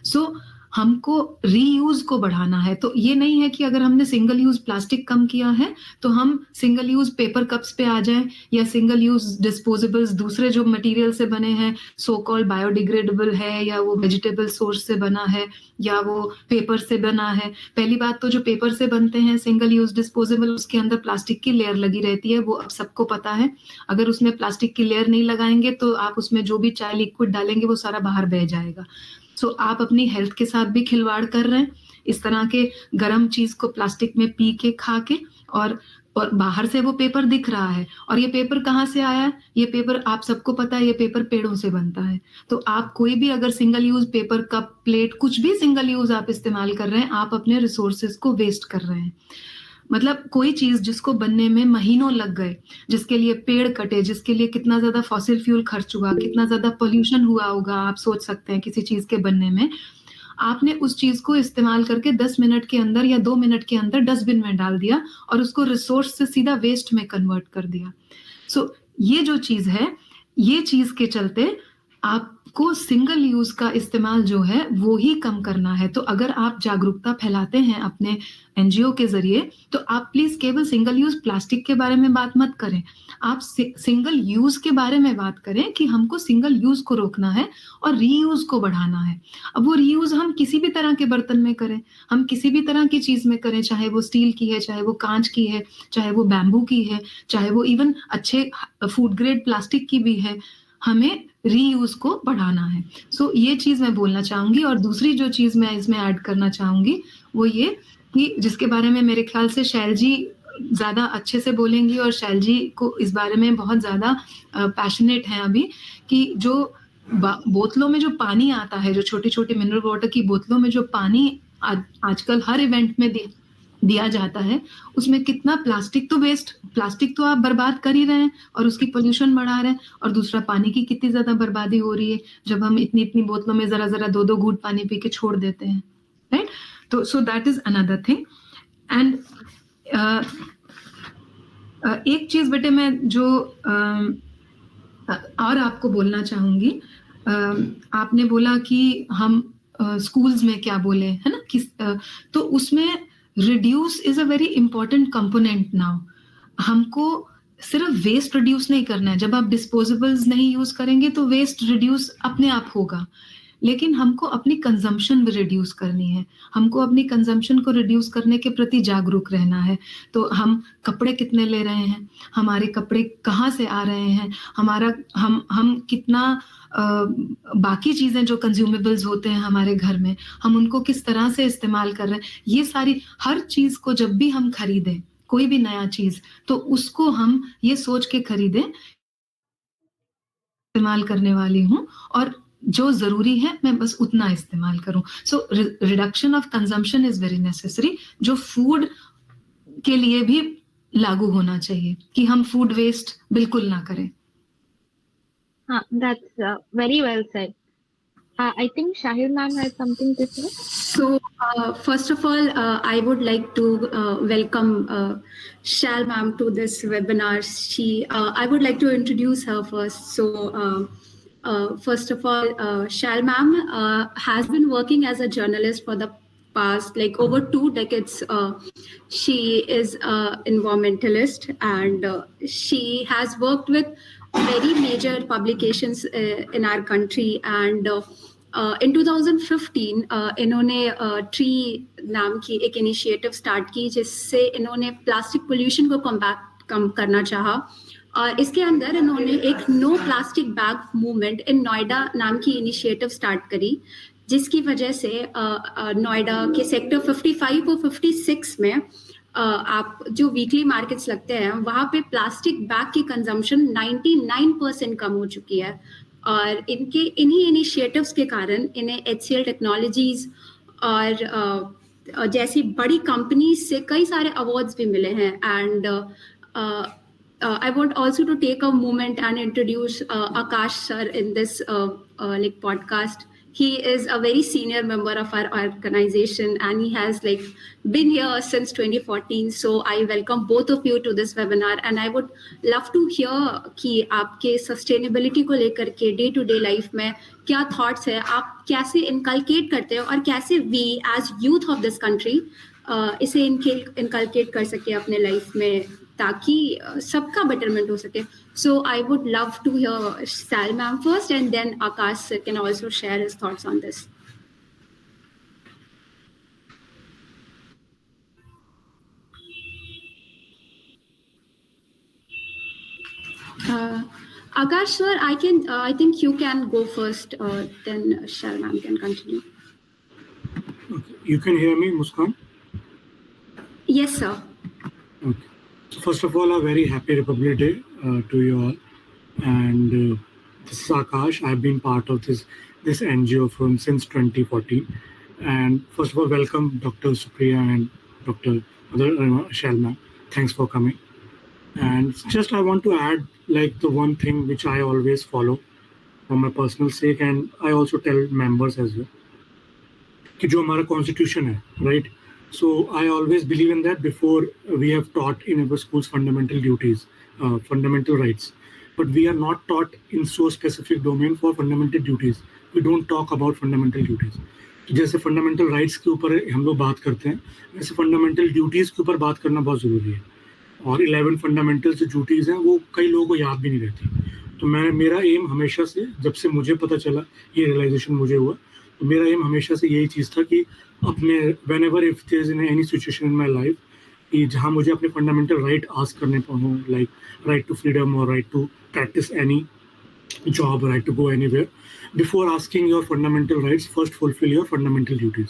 So हमको रीयूज को बढ़ाना है। तो ये नहीं है कि अगर हमने सिंगल यूज प्लास्टिक कम किया है तो हम सिंगल यूज पेपर कप्स पे आ जाएं, या सिंगल यूज डिस्पोजेबल्स दूसरे जो मटेरियल से बने हैं, सो कॉल्ड बायोडिग्रेडेबल है, या वो वेजिटेबल सोर्स से बना है, या वो पेपर से बना है। पहली बात तो जो पेपर से बनते हैं सिंगल यूज डिस्पोजेबल, उसके अंदर प्लास्टिक की लेयर लगी रहती है, वो अब सबको पता है। अगर उसमें प्लास्टिक की लेयर नहीं लगाएंगे तो आप उसमें जो भी चाय लिक्विड डालेंगे वो सारा बाहर बह जाएगा। सो आप अपनी हेल्थ के साथ भी खिलवाड़ कर रहे हैं इस तरह के गर्म चीज को प्लास्टिक में पी के खा के, और बाहर से वो पेपर दिख रहा है। और ये पेपर कहाँ से आया है? ये पेपर आप सबको पता है, ये पेपर पेड़ों से बनता है। तो आप कोई भी अगर single use paper cup, plate, कुछ भी सिंगल यूज आप इस्तेमाल कर रहे हैं, आप अपने रिसोर्सेज को वेस्ट कर रहे हैं। मतलब कोई चीज जिसको बनने में महीनों लग गए, जिसके लिए पेड़ कटे, जिसके लिए कितना ज्यादा फॉसिल फ्यूल खर्च हुआ, कितना ज्यादा पोल्यूशन हुआ होगा, आप सोच सकते हैं किसी चीज के बनने में। आपने उस चीज को इस्तेमाल करके 10 मिनट के अंदर या 2 मिनट के अंदर डस्टबिन में डाल दिया और उसको रिसोर्स से सीधा वेस्ट में कन्वर्ट कर दिया। सो ये जो चीज है, ये चीज के चलते आपको सिंगल यूज का इस्तेमाल जो है वो ही कम करना है। तो अगर आप जागरूकता फैलाते हैं अपने एनजीओ के जरिए, तो आप प्लीज केवल सिंगल यूज प्लास्टिक के बारे में बात मत करें, आप सिंगल यूज के बारे में बात करें कि हमको सिंगल यूज को रोकना है और रीयूज को बढ़ाना है। अब वो रीयूज हम किसी भी तरह के बर्तन में करें, हम किसी भी तरह की चीज में करें, चाहे वो स्टील की है, चाहे वो कांच की है, चाहे वो बैम्बू की है, चाहे वो इवन अच्छे फूड ग्रेड प्लास्टिक की भी है, हमें रीयूज को बढ़ाना है। सो ये चीज मैं बोलना चाहूंगी। और दूसरी जो चीज मैं इसमें ऐड करना चाहूंगी वो ये कि जिसके बारे में मेरे ख्याल से शैल जी ज्यादा अच्छे से बोलेंगी, और शैल जी को इस बारे में बहुत ज्यादा पैशनेट है अभी, कि जो बोतलों में जो पानी आता है, जो छोटी छोटी मिनरल वाटर की बोतलों में जो पानी आजकल हर इवेंट में दिया जाता है, उसमें कितना प्लास्टिक तो वेस्ट, प्लास्टिक तो आप बर्बाद कर ही रहे हैं और उसकी पोल्यूशन बढ़ा रहे हैं, और दूसरा पानी की कितनी ज्यादा बर्बादी हो रही है जब हम इतनी इतनी बोतलों में जरा जरा 2-2 घूंट पानी पी के छोड़ देते हैं, राइट। तो so that is another thing. And एक चीज बेटे मैं जो और आपको बोलना चाहूंगी, आपने बोला कि हम स्कूल्स में क्या बोले, है ना, तो उसमें reduce is a very important component now. हमको सिर्फ वेस्ट रिड्यूस नहीं करना है। जब आप डिस्पोजेबल्स नहीं यूज करेंगे तो वेस्ट रिड्यूस अपने आप होगा, लेकिन हमको अपनी कंजम्पशन भी रिड्यूस करनी है। हमको अपनी कंजम्पशन को रिड्यूस करने के प्रति जागरूक रहना है। तो हम कपड़े कितने ले रहे हैं, हमारे कपड़े कहाँ से आ रहे हैं, हमारा हम कितना बाकी चीजें जो कंज्यूमेबल्स होते हैं हमारे घर में, हम उनको किस तरह से इस्तेमाल कर रहे हैं। ये सारी हर चीज को जब भी हम खरीदें, कोई भी नया चीज, तो उसको हम ये सोच के खरीदें इस्तेमाल करने वाली हूँ, और जो जरूरी है मैं बस उतना इस्तेमाल करूं। So reduction of consumption is very necessary, जो फूड के लिए भी लागू होना चाहिए कि हम फूड वेस्ट बिल्कुल ना करें। That's very well said. I think Shahil ma'am has something to say. So, first of all, I would like to welcome Shal ma'am to this webinar. I would like to introduce her first. So, first of all, Shal ma'am has been working as a journalist for the past over 2 decades. She is an environmentalist, and she has worked with very major publications in our country, and इन 2015 इन्होंने ट्री नाम की एक इनिशिएटिव स्टार्ट की जिससे इन्होंने प्लास्टिक पोल्यूशन को कम करना चाहा और इसके अंदर इन्होंने एक no plastic bag movement in Noida नाम की इनिशिएटिव स्टार्ट करी जिसकी वजह से नोएडा के सेक्टर 55 और 56 में आप जो वीकली मार्केट्स लगते हैं वहाँ पे प्लास्टिक बैग की कंजम्पशन 99% कम हो चुकी है और इन्हीं इनिशिएटिव्स के कारण इन्हें HCL टेक्नोलॉजीज और जैसी बड़ी कंपनीज से कई सारे अवार्ड्स भी मिले हैं and I want also to take a moment and introduce Akash sir in this like podcast. He is a very senior member of our organization and he has like been here since 2014. So I welcome both of you to this webinar and I would love to hear कि आपके sustainability को लेकर के day to day life में क्या thoughts है, आप कैसे inculcate करते हो और कैसे we as youth of this country इसे inculcate कर सके अपने life में ताकि सबका betterment हो सके. So I would love to hear Sal ma'am first and then Akash can also share his thoughts on this. Akash sir, I think you can go first, then Sal ma'am can continue. Okay. You can hear me, Muskan? Yes, sir. Okay. So first of all, a very happy Republic Day to you all. And this is Akash. I've been part of this NGO since 2014. And first of all, welcome Dr. Supriya and Dr. Shalma. Thanks for coming. And just I want to add like the one thing which I always follow for my personal sake, and I also tell members as well. कि जो हमारा constitution है, right? So I always believe in that before we have taught in our schools fundamental duties, fundamental rights. But we are not taught in so specific domain for fundamental duties. We don't talk about fundamental duties. जैसे fundamental rights के ऊपर हम लोग बात करते हैं, वैसे fundamental duties के ऊपर बात करना बहुत ज़रूरी है. और 11 फंडामेंटल जो ड्यूटीज हैं वो कई लोगों को याद भी नहीं रहती. तो मेरा एम हमेशा से, जब से मुझे पता चला, ये रियलाइजेशन मुझे हुआ, तो मेरा एम हमेशा से यही चीज़ था कि अपने whenever if there is any situation in my life कि जहाँ मुझे अपने फंडामेंटल राइट आस्क करने हों, लाइक राइट टू फ्रीडम और right to practise any job, right to go anywhere, before asking your fundamental rights first fulfil your fundamental duties.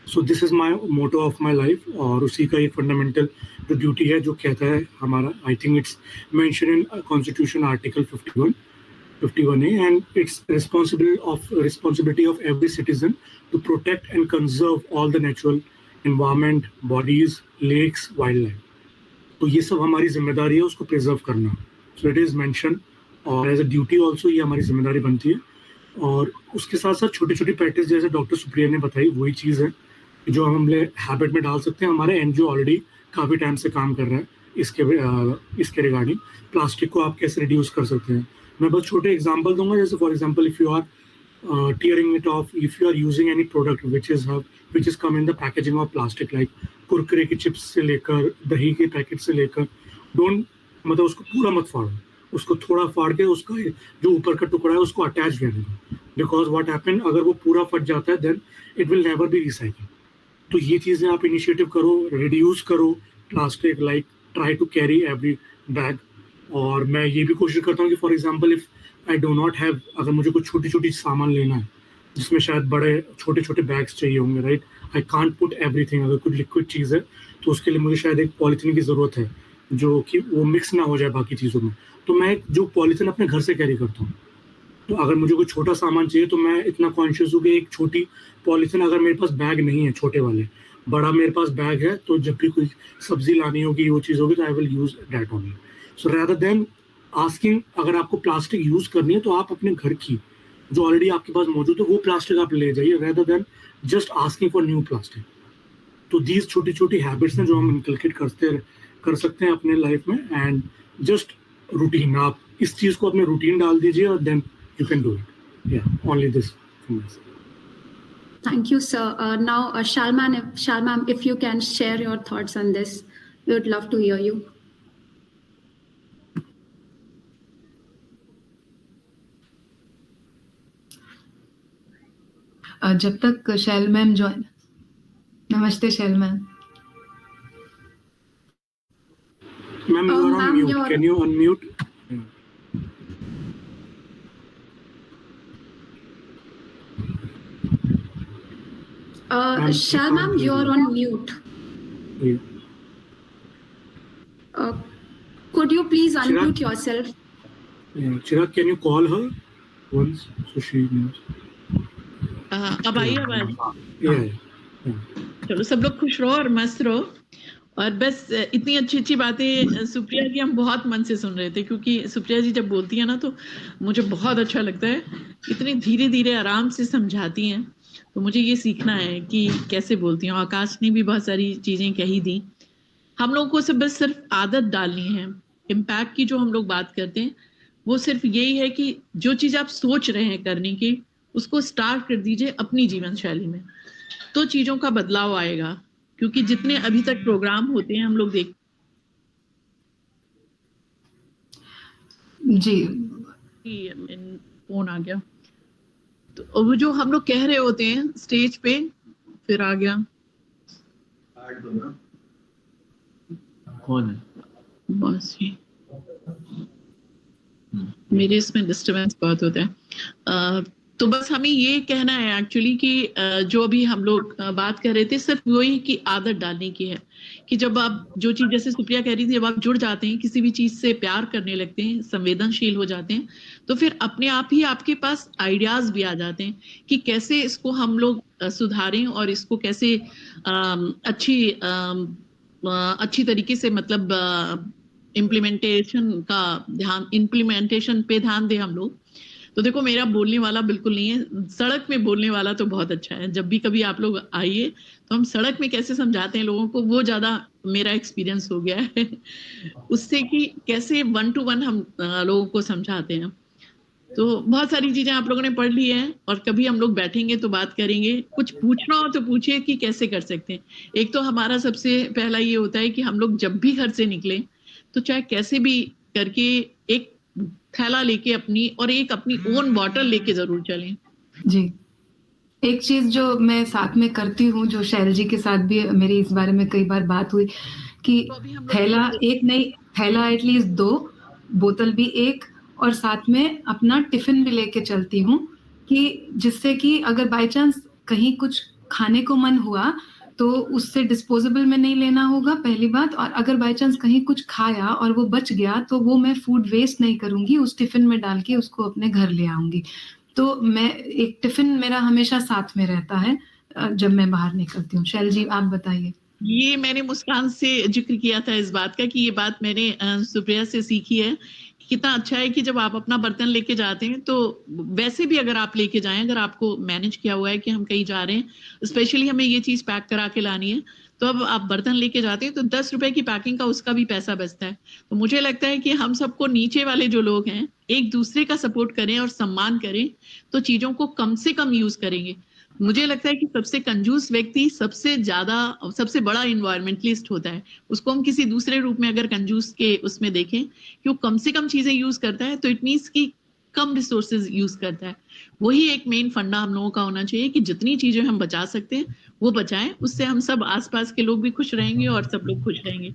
So this is my motto of my life. और उसी का एक फंडामेंटल जो ड्यूटी है जो कहता है हमारा, I think it's mention in constitution article 51A, and it's responsibility of every citizen to protect and conserve all the natural environment, bodies, lakes, wildlife. तो ये सब हमारी जिम्मेदारी है उसको प्रिजर्व करना. सो इट इज़ मेंशन और एज अ ड्यूटी ऑल्सो ये हमारी जिम्मेदारी बनती है. और उसके साथ साथ छोटी छोटी प्रैक्टिस जैसे डॉक्टर सुप्रिया ने बताई वही चीज़ है जो हम हैबिट में डाल सकते हैं. हमारा एनजीओ ऑलरेडी काफ़ी टाइम से काम कर रहा है इसके रिगार्डिंग. प्लास्टिक को आप कैसे रिड्यूस कर सकते हैं. मैं बस छोटे एग्जांपल दूंगा. जैसे for example if you are tearing it off, if you are using any product which is come in the packaging of plastic, like Kurkure की चिप्स से लेकर दही के पैकेट से लेकर, मतलब उसको पूरा मत फाड़ो, उसको थोड़ा फाड़ के उसका जो ऊपर का टुकड़ा है उसको अटैच रहने दो. बिकॉज व्हाट हैपन, अगर वो पूरा फट जाता है then it will never be recycle. तो ये चीज़ें आप इनिशिएटिव करो, रिड्यूस करो plastic, like try to carry every bag. और मैं ये भी कोशिश करता हूँ कि for example if I do not have, अगर मुझे कुछ छोटी छोटी सामान लेना है जिसमें शायद बड़े छोटे छोटे बैग्स चाहिए होंगे, right, I can't put everything. अगर कुछ लिक्विड चीज़ है तो उसके लिए मुझे शायद एक पॉलीथीन की ज़रूरत है जो कि वो मिक्स ना हो जाए बाकी चीज़ों में. तो मैं जो पॉलीथीन अपने घर से कैरी करता हूँ. तो अगर मुझे कोई छोटा सामान चाहिए तो मैं इतना कॉन्शियस हूँ कि एक छोटी पॉलीथीन, अगर मेरे पास बैग नहीं है छोटे वाले, बड़ा मेरे पास बैग है, तो जब भी कोई सब्जी लानी होगी, वो चीज़ होगी, तो I will use that only. So rather than asking, अगर आपको प्लास्टिक यूज़ करनी है तो आप अपने घर की जो ऑलरेडी आपके पास मौजूद है वो प्लास्टिक आप ले जाइए, rather than just asking for new plastic. तो दीज छोटी छोटी हैबिट्स हैं जो हम इनकलकेट कर सकते हैं अपने लाइफ में. एंड जस्ट रूटीन, आप इस चीज़ को अपने रूटीन डाल दीजिए और then you can do it. Yeah, only this. Thank you, sir. Now, Shalmam, if you can share your thoughts on this, we would love to hear you. जब तक शैल मैम ज्वाइन, नमस्ते शैल ma'am. Ma'am, you are on Ma'am, mute. you're- Can you unmute? Ma'am, Shall we ma'am, can't hear you're you. on mute. Yeah. Could you please Chirag? unmute yourself? Yeah. Chirag, can you call her once so she knows? अब आई आवाज? Yeah. चलो सब लोग खुश रहो और मस्त रहो, और बस इतनी अच्छी अच्छी बातें सुप्रिया की हम बहुत मन से सुन रहे थे, क्योंकि सुप्रिया जी जब बोलती है ना तो मुझे बहुत अच्छा लगता है, इतनी धीरे धीरे आराम से समझाती हैं। तो मुझे ये सीखना है कि कैसे बोलती हूँ। आकाश ने भी बहुत सारी चीजें कही दी, हम लोगों को सब बस सिर्फ आदत डालनी है। इम्पैक्ट की जो हम लोग बात करते हैं वो सिर्फ यही है कि जो चीज आप सोच रहे हैं करने की, उसको स्टार्ट कर दीजिए अपनी जीवन शैली में, तो चीजों का बदलाव आएगा। क्योंकि जितने अभी तक प्रोग्राम होते हैं हम लोग देख जी फोन आ गया, तो वो जो हम लोग कह रहे होते हैं स्टेज पे, फिर आ गया कौन है? बस ये मेरे इसमें डिस्टर्बेंस बहुत होता है। तो बस हमें ये कहना है एक्चुअली कि जो अभी हम लोग बात कर रहे थे सिर्फ वही कि आदत डालने की है, कि जब आप जो चीज, जैसे सुप्रिया कह रही थी, जब आप जुड़ जाते हैं किसी भी चीज से, प्यार करने लगते हैं, संवेदनशील हो जाते हैं, तो फिर अपने आप ही आपके पास आइडियाज भी आ जाते हैं कि कैसे इसको हम लोग सुधारें और इसको कैसे अच्छी तरीके से, मतलब इम्प्लीमेंटेशन पे ध्यान दें हम लोग। तो देखो मेरा बोलने वाला बिल्कुल नहीं है, सड़क में बोलने वाला तो बहुत अच्छा है। जब भी कभी आप लोग आइए तो हम सड़क में कैसे समझाते हैं लोगों को, वो ज्यादा मेरा एक्सपीरियंस हो गया है उससे, कि कैसे 1 to 1 हम लोगों को समझाते हैं। तो बहुत सारी चीजें आप लोगों ने पढ़ ली है, और कभी हम लोग बैठेंगे तो बात करेंगे। कुछ पूछना हो तो पूछिए कि कैसे कर सकते हैं। एक तो हमारा सबसे पहला ये होता है कि हम लोग जब भी घर से निकलें तो चाहे कैसे भी करके एक थैला लेके अपनी, और एक अपनी ओन बॉटल लेके जरूर चलें। जी, एक चीज जो मैं साथ में करती हूँ, जो शैल जी के साथ भी मेरी इस बारे में कई बार बात हुई, कि थैला एक नहीं, थैला एटलीस्ट 2, बोतल भी 1, और साथ में अपना टिफिन भी लेके चलती हूँ, कि जिससे कि अगर बाय चांस कहीं कुछ खाने को मन हुआ तो उससे डिस्पोजेबल में नहीं लेना होगा, पहली बात। और अगर बाय चांस कहीं कुछ खाया और वो बच गया तो वो मैं फूड वेस्ट नहीं करूंगी, उस टिफिन में डाल के उसको अपने घर ले आऊंगी। तो मैं एक टिफिन मेरा हमेशा साथ में रहता है जब मैं बाहर निकलती हूँ। शैल जी आप बताइए। ये मैंने मुस्कान से जिक्र किया था इस बात का, कि ये बात मैंने सुप्रिया से सीखी है। कितना अच्छा है कि जब आप अपना बर्तन लेके जाते हैं, तो वैसे भी अगर आप लेके जाएं, अगर आपको मैनेज किया हुआ है कि हम कहीं जा रहे हैं, स्पेशली हमें ये चीज पैक करा के लानी है, तो अब आप बर्तन लेके जाते हैं तो 10 रुपए की पैकिंग का उसका भी पैसा बचता है। तो मुझे लगता है कि हम सबको, नीचे वाले जो लोग हैं, एक दूसरे का सपोर्ट करें और सम्मान करें, तो चीजों को कम से कम यूज करेंगे। मुझे लगता है कि सबसे कंजूस व्यक्ति सबसे बड़ा इन्वायरमेंटलिस्ट होता है। उसको हम किसी दूसरे रूप में अगर कंजूस के उसमें देखें कि वो कम से कम चीजें यूज करता है, तो इट मीन्स कि कम रिसोर्सेज यूज करता है। वही एक मेन फंडा हम लोगों का होना चाहिए कि जितनी चीजें हम बचा सकते हैं वो बचाएं, उससे हम सब आसपास के लोग भी खुश रहेंगे और सब लोग खुश रहेंगे।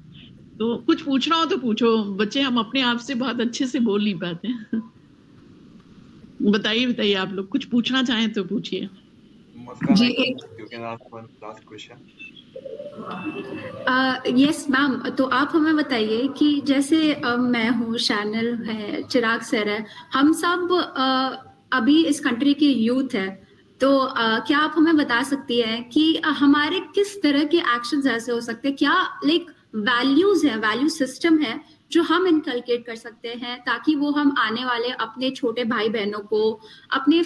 तो कुछ पूछना हो तो पूछो बच्चे, हम अपने आप से बहुत अच्छे से बोल नहीं पाते हैं। बताइए आप लोग कुछ पूछना चाहें तो पूछिए। जी, you can ask one last question. Yes ma'am, तो आप हमें बताइए कि जैसे मैं हूँ, शैनल है, चिराग सर है, हम सब अभी इस कंट्री के यूथ है, तो क्या आप हमें बता सकती हैं कि हमारे किस तरह के एक्शंस ऐसे हो सकते हैं, क्या लाइक वैल्यूज है, वैल्यू सिस्टम है जो हम इनकलकेट कर सकते हैं, ताकि वो हम आने वाले अपने छोटे भाई बहनों को, अपने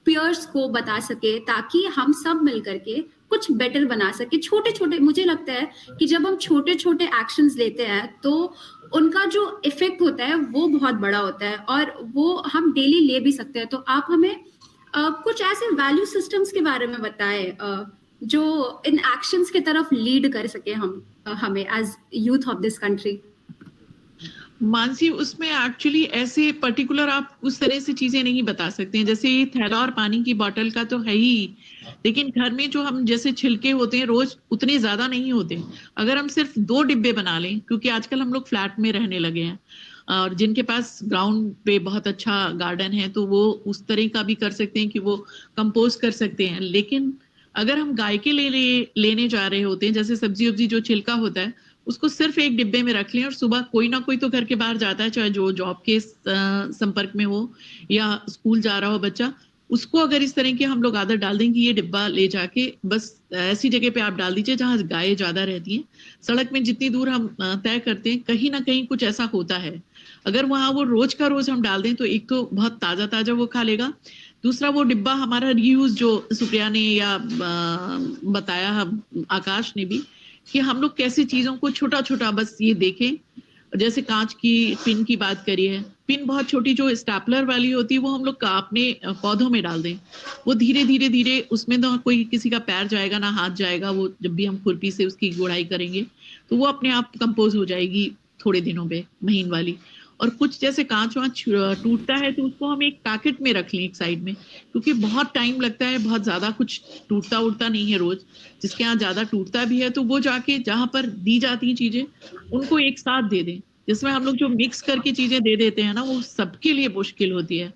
पियर्स को बता सके, ताकि हम सब मिलकर के कुछ बेटर बना सके। छोटे छोटे, मुझे लगता है कि जब हम छोटे छोटे एक्शंस लेते हैं तो उनका जो इफेक्ट होता है वो बहुत बड़ा होता है, और वो हम डेली ले भी सकते हैं। तो आप हमें कुछ ऐसे वैल्यू सिस्टम्स के बारे में बताएं जो इन एक्शंस की तरफ लीड कर सके हमें as youth of this country. Mansi, उसमें एक्चुअली ऐसे पर्टिकुलर आप उस तरह से चीजें नहीं बता सकते हैं। जैसे ये थैला और पानी की बोतल का तो है ही, लेकिन घर में जो हम जैसे छिलके होते हैं रोज उतने ज्यादा नहीं होते। अगर हम सिर्फ 2 डिब्बे बना लें, क्योंकि आजकल हम लोग फ्लैट में रहने लगे हैं और जिनके पास ग्राउंड पे बहुत अच्छा गार्डन है तो वो उस तरह का भी कर सकते हैं कि वो कंपोस्ट कर सकते हैं। लेकिन अगर हम गाय के लेने जा रहे होते हैं, जैसे सब्जी वब्जी जो छिलका होता है उसको सिर्फ एक डिब्बे में रख लें और सुबह कोई ना कोई तो घर के बाहर जाता है, चाहे जो जॉब के संपर्क में हो या स्कूल जा रहा हो बच्चा, उसको अगर इस तरह की हम लोग आदत डाल दें कि ये डिब्बा ले जाके बस ऐसी जगह पे आप डाल दीजिए जहां गायें ज्यादा रहती हैं। सड़क में जितनी दूर हम तय करते हैं कहीं ना कहीं कुछ ऐसा होता है। अगर वहां वो रोज का रोज हम डाल दें तो एक तो बहुत ताजा ताजा वो खा लेगा, दूसरा वो डिब्बा हमारा रीयूज जो सुप्रिया ने या बताया आकाश ने भी कि हम लोग कैसे चीजों को छोटा छोटा बस ये देखें। जैसे कांच की पिन की बात करी है, पिन बहुत छोटी जो स्टैपलर वाली होती है वो हम लोग अपने पौधों में डाल दें, वो धीरे धीरे धीरे उसमें ना कोई किसी का पैर जाएगा ना हाथ जाएगा, वो जब भी हम खुरपी से उसकी गुड़ाई करेंगे तो वो अपने आप कंपोज हो जाएगी थोड़े दिनों में, महीन वाली। और कुछ जैसे कांच वांच टूटता है तो उसको हम एक पैकेट में रख लें एक साइड में, क्योंकि बहुत टाइम लगता है, बहुत ज्यादा कुछ टूटता उड़ता नहीं है रोज। जिसके यहाँ ज्यादा टूटता भी है तो वो जाके जहां पर दी जाती हैं चीजें उनको एक साथ दे दें। जिसमें हम लोग जो मिक्स करके चीजें दे देते हैं ना वो सबके लिए मुश्किल होती है।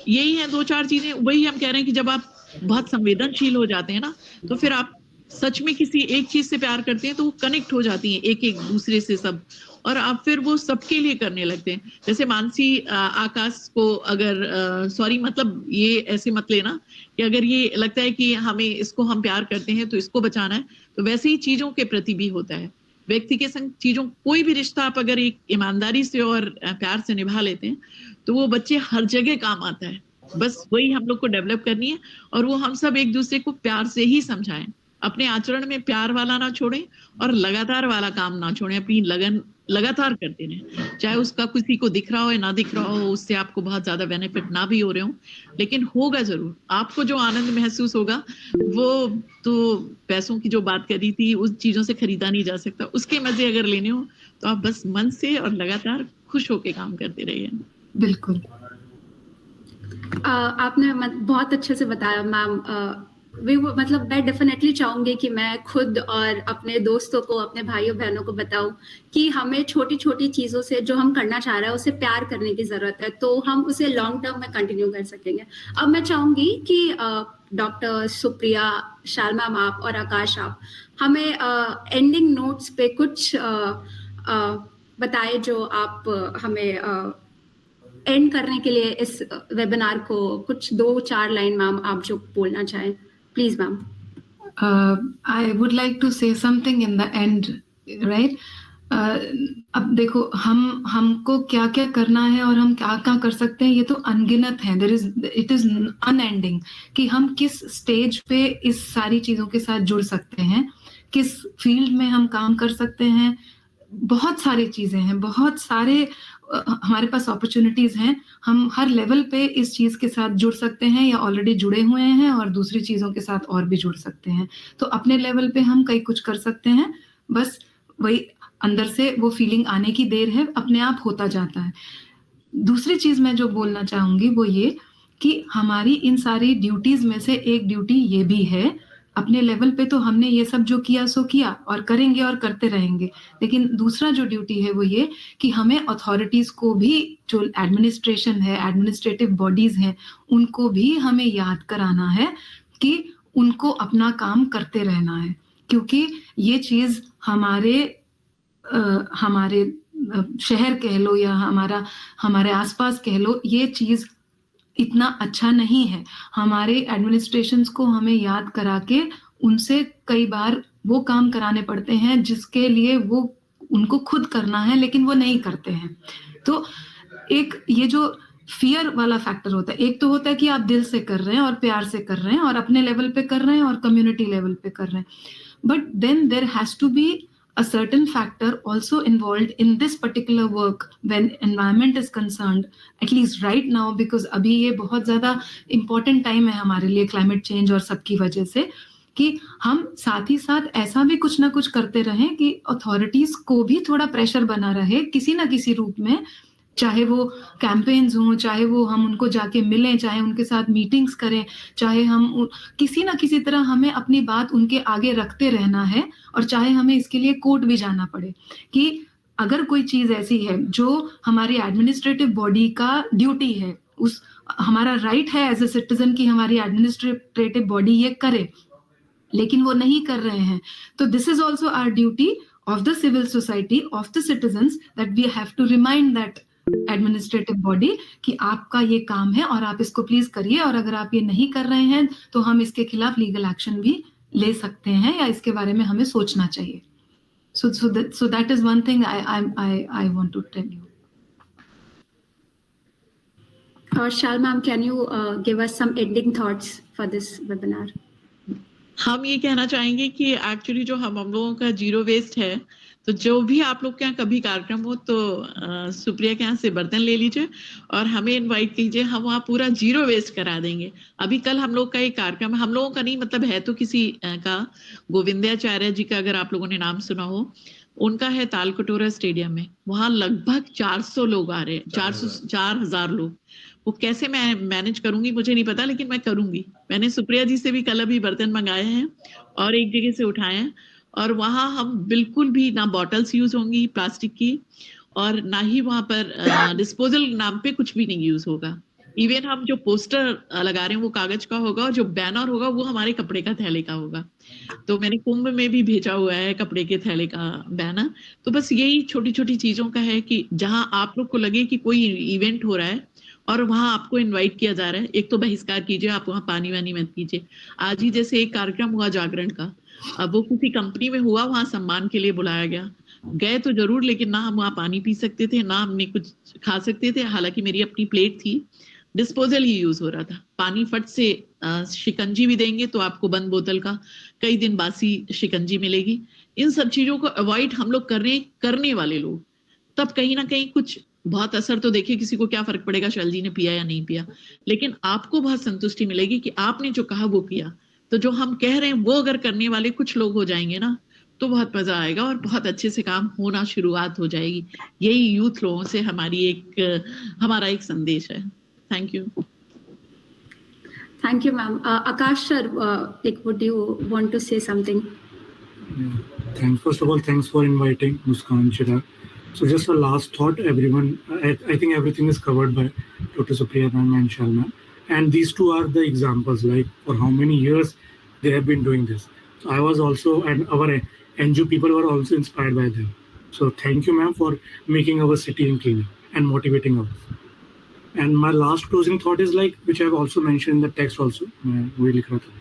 यही है 2-4 चीजें, वही हम कह रहे हैं कि जब आप बहुत संवेदनशील हो जाते हैं ना तो फिर आप सच में किसी एक चीज से प्यार करते हैं तो वो कनेक्ट हो जाती हैं एक एक दूसरे से सब, और आप फिर वो सबके लिए करने लगते हैं। जैसे मानसी आकाश को अगर सॉरी मतलब ये ऐसे मत लेना कि अगर ये लगता है कि हमें इसको हम प्यार करते हैं तो इसको बचाना है, तो वैसे ही चीजों के प्रति भी होता है। व्यक्ति के संग चीजों कोई भी रिश्ता आप अगर एक ईमानदारी से और प्यार से निभा लेते हैं तो वो बच्चे हर जगह काम आता है। बस वही हम लोग को डेवलप करनी है और वो हम सब एक दूसरे को प्यार से ही समझाएं, अपने आचरण में प्यार वाला ना छोड़ें और लगातार वाला काम ना छोड़ें, अपनी लगन लगातार करते रहें। चाहे उसका किसी को दिख रहा हो या ना दिख रहा हो, उससे आपको बहुत ज्यादा बेनिफिट ना भी हो रहे हो, लेकिन होगा जरूर। आपको जो आनंद महसूस होगा वो तो पैसों की जो बात करी थी उस चीजों से खरीदा नहीं जा सकता। उसके मजे अगर लेने हो तो आप बस मन से और लगातार खुश होके काम करते रहिए। बिल्कुल। आपने बहुत अच्छे से बताया मैम। मतलब मैं डेफिनेटली चाहूंगी कि मैं खुद और अपने दोस्तों को, अपने भाइयों बहनों को बताऊं कि हमें छोटी छोटी चीजों से जो हम करना चाह रहे हैं उसे प्यार करने की जरूरत है, तो हम उसे लॉन्ग टर्म में कंटिन्यू कर सकेंगे। अब मैं चाहूंगी कि डॉक्टर सुप्रिया, शाल मैम आप और आकाश आप हमें एंडिंग नोट्स पे कुछ बताए जो आप हमें एंड करने के लिए इस वेबिनार को कुछ 2-4 लाइन मैम आप जो बोलना चाहें please ma'am. I would like to say something in the end, right? अब देखो हमको क्या क्या करना है और हम क्या क्या कर सकते हैं ये तो अनगिनत है। इट इज अनएंडिंग कि हम किस स्टेज पे इस सारी चीजों के साथ जुड़ सकते हैं, किस फील्ड में हम काम कर सकते हैं। बहुत सारी चीजें हैं, बहुत सारे हमारे पास अपॉर्चुनिटीज हैं। हम हर लेवल पे इस चीज के साथ जुड़ सकते हैं या ऑलरेडी जुड़े हुए हैं और दूसरी चीजों के साथ और भी जुड़ सकते हैं। तो अपने लेवल पे हम कई कुछ कर सकते हैं, बस वही अंदर से वो फीलिंग आने की देर है, अपने आप होता जाता है। दूसरी चीज मैं जो बोलना चाहूंगी वो ये कि हमारी इन सारी ड्यूटीज में से एक ड्यूटी ये भी है, अपने लेवल पे तो हमने ये सब जो किया सो किया और करेंगे और करते रहेंगे, लेकिन दूसरा जो ड्यूटी है वो ये कि हमें अथॉरिटीज को भी, जो एडमिनिस्ट्रेशन है, एडमिनिस्ट्रेटिव बॉडीज हैं, उनको भी हमें याद कराना है कि उनको अपना काम करते रहना है, क्योंकि ये चीज हमारे शहर कह लो या हमारे आसपास कह लो, ये चीज इतना अच्छा नहीं है। हमारे एडमिनिस्ट्रेशंस को हमें याद करा के उनसे कई बार वो काम कराने पड़ते हैं जिसके लिए वो उनको खुद करना है लेकिन वो नहीं करते हैं। तो एक ये जो फियर वाला फैक्टर होता है, एक तो होता है कि आप दिल से कर रहे हैं और प्यार से कर रहे हैं और अपने लेवल पे कर रहे हैं और कम्युनिटी लेवल पे कर रहे हैं, but then there has to be a certain factor also involved in this particular work when environment is concerned, at least right now, because अभी ये बहुत ज़्यादा important time है हमारे लिए climate change और सबकी वजह से, कि हम साथ ही साथ ऐसा भी कुछ ना कुछ करते रहें कि अथॉरिटीज को भी थोड़ा प्रेशर बना रहे किसी ना किसी रूप में, चाहे वो कैंपेन्स हों, चाहे वो हम उनको जाके मिलें, चाहे उनके साथ मीटिंग्स करें, चाहे हम किसी ना किसी तरह हमें अपनी बात उनके आगे रखते रहना है, और चाहे हमें इसके लिए कोर्ट भी जाना पड़े कि अगर कोई चीज ऐसी है जो हमारी एडमिनिस्ट्रेटिव बॉडी का ड्यूटी है, उस हमारा राइट है एज ए सिटीजन कि हमारी एडमिनिस्ट्रेटिव बॉडी ये करे, लेकिन वो नहीं कर रहे हैं, तो this is also our duty of the civil society, of the citizens, that we have to remind that administrative body कि आपका ये काम है और आप इसको प्लीज करिए, और अगर आप ये नहीं कर रहे हैं तो हम इसके खिलाफ लीगल एक्शन भी ले सकते हैं या इसके बारे में हमें सोचना चाहिए. So that is one thing I want to tell you. Shal ma'am, can you give us some ending thoughts for this webinar? हम ये कहना चाहेंगे कि एक्चुअली जो हम लोगों का जीरो वेस्ट है, तो जो भी आप लोग के यहाँ कभी कार्यक्रम हो तो सुप्रिया के यहाँ से बर्तन ले लीजिए और हमें इनवाइट कीजिए, हम वहाँ पूरा जीरो वेस्ट करा देंगे. अभी कल हम लोग का एक कार्यक्रम, हम लोगों का नहीं मतलब है तो किसी का, गोविंदाचार्य जी का अगर आप लोगों ने नाम सुना हो, उनका है तालकटोरा स्टेडियम में, वहाँ लगभग 400 लोग आ रहे हैं, 4,000 लोग. वो कैसे मैं मैनेज करूंगी मुझे नहीं पता, लेकिन मैं करूंगी. मैंने सुप्रिया जी से भी कल अभी बर्तन मंगाए हैं और एक जगह से उठाए हैं, और वहाँ हम बिल्कुल भी ना बॉटल्स यूज होंगी प्लास्टिक की, और ना ही वहाँ पर डिस्पोजल नाम पे कुछ भी नहीं यूज होगा. इवन हम जो पोस्टर लगा रहे हैं वो कागज का होगा, और जो बैनर होगा वो हमारे कपड़े का थैले का होगा. तो मैंने कुंभ में भी भेजा हुआ है कपड़े के थैले का बैनर. तो बस यही छोटी छोटी चीजों का है कि जहाँ आप लोग को लगे कि कोई इवेंट हो रहा है और वहां आपको इनवाइट किया जा रहा है, एक तो बहिष्कार कीजिए, आप वहां पानी वानी मत कीजिए. आज ही जैसे एक कार्यक्रम हुआ जागरण का, अब वो किसी कंपनी में हुआ, वहां सम्मान के लिए बुलाया गया, गए तो जरूर, लेकिन ना हम वहाँ पानी पी सकते थे, ना हमने कुछ खा सकते थे. हालांकि मेरी अपनी प्लेट थी, डिस्पोजल ही यूज हो रहा था. पानी फट से शिकंजी भी देंगे तो आपको बंद बोतल का कई दिन बासी शिकंजी मिलेगी. इन सब चीजों को अवॉइड हम लोग करने वाले लोग, तब कहीं ना कहीं कुछ बहुत असर तो देखिए, किसी को क्या फर्क पड़ेगा शैल जी ने पिया या नहीं पिया, लेकिन आपको बहुत संतुष्टि मिलेगी कि आपने जो कहा वो किया. तो जो हम कह रहे हैं वो अगर करने वाले कुछ लोग हो जाएंगे ना, तो बहुत मजा आएगा और बहुत अच्छे से काम होना शुरुआत हो जाएगी. यही यूथ लोगों से हमारा एक संदेश है. Thank you. Thank you, ma'am. Akash sir, would you want to say something? Yeah. Thanks. First of all, thanks for inviting Muskan, Chirag. So just a last thought, everyone, I think everything is covered by Dr. Supriya ma'am and Shal ma'am. And these two are the examples, like for how many years they have been doing this. So I was also, and our NGO people were also inspired by them. So thank you, ma'am, for making our city cleaner and motivating us. And my last closing thought is like, which I've also mentioned in the text also, मैं वही लिख रहा था.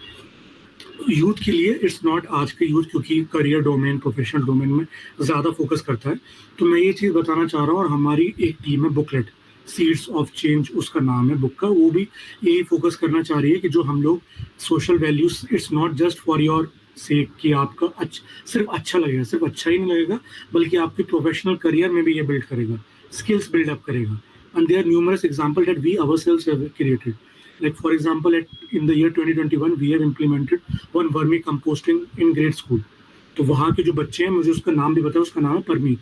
यूथ के लिए इट्स नॉट, आज के यूथ क्योंकि करियर डोमेन, प्रोफेशनल डोमेन में ज़्यादा फोकस करता है, तो मैं ये चीज़ बताना चाह रहा हूँ. और हमारी एक टीम है बुकलेट, सीड्स ऑफ चेंज उसका नाम है बुक का, वो भी यही फोकस करना चाह रही है कि जो हम लोग social values, it's not just for your sake कि आपका सिर्फ अच्छा लगेगा, सिर्फ अच्छा ही नहीं लगेगा, बल्कि आपके प्रोफेशनल करियर में भी ये बिल्ड करेगा, स्किल्स बिल्डअप करेगा. And there are numerous examples that we ourselves have created. Like for example, in the year 2021, we have implemented one vermicomposting in grade school. तो वहाँ के जो बच्चे हैं, मुझे उसका नाम भी पता है, उसका नाम है परमीत.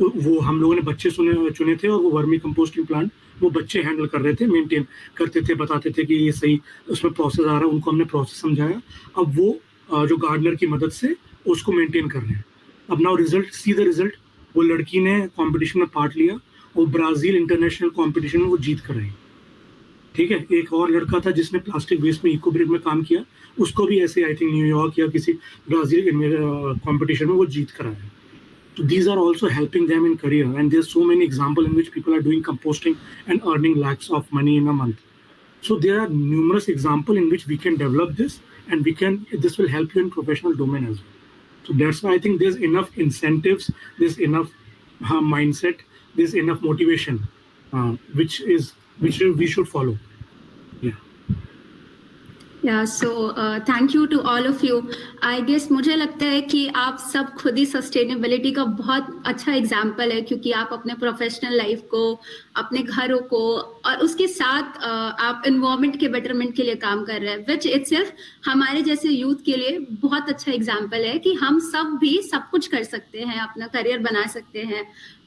वो हम लोगों ने बच्चे चुने थे और वो वर्मी कंपोस्टिंग प्लांट वो बच्चे हैंडल कर रहे थे, मेंटेन करते थे, बताते थे कि ये सही उसमें प्रोसेस आ रहा है, उनको हमने प्रोसेस समझाया. अब वो जो गार्डनर की मदद से उसको मेंटेन कर रहे हैं. अब now result, see the result, वो लड़की ने कॉम्पिटिशन में पार्ट लिया और ब्राज़ील इंटरनेशनल कंपटीशन में वो जीत कर रही. ठीक है. एक और लड़का था जिसने प्लास्टिक वेस्ट में इको ब्रिक में काम किया, उसको भी ऐसे आई थिंक न्यूयॉर्क या किसी ब्राज़ील कंपटीशन में वो जीत कर आया. तो these are also helping them in career, and there's so many examples in which people are doing composting and earning lakhs of money in a month. So there are numerous examples in which we can develop this, and this will help you in professional domain as well. So that's why I think there's enough incentives, there's enough mindset, there's enough motivation, which we should follow. Yeah. Yeah, so thank you to all of you. I guess मुझे लगता है कि आप सब खुद ही सस्टेनेबिलिटी का बहुत अच्छा एग्जाम्पल है, क्योंकि आप अपने प्रोफेशनल लाइफ को, अपने घरों को और उसके साथ आप इन्वायरमेंट के बेटरमेंट के लिए काम कर रहे हैं, विच इटसेल्फ हमारे जैसे यूथ के लिए बहुत अच्छा एग्जाम्पल है कि हम सब भी सब कुछ कर सकते हैं, अपना करियर बना सकते हैं,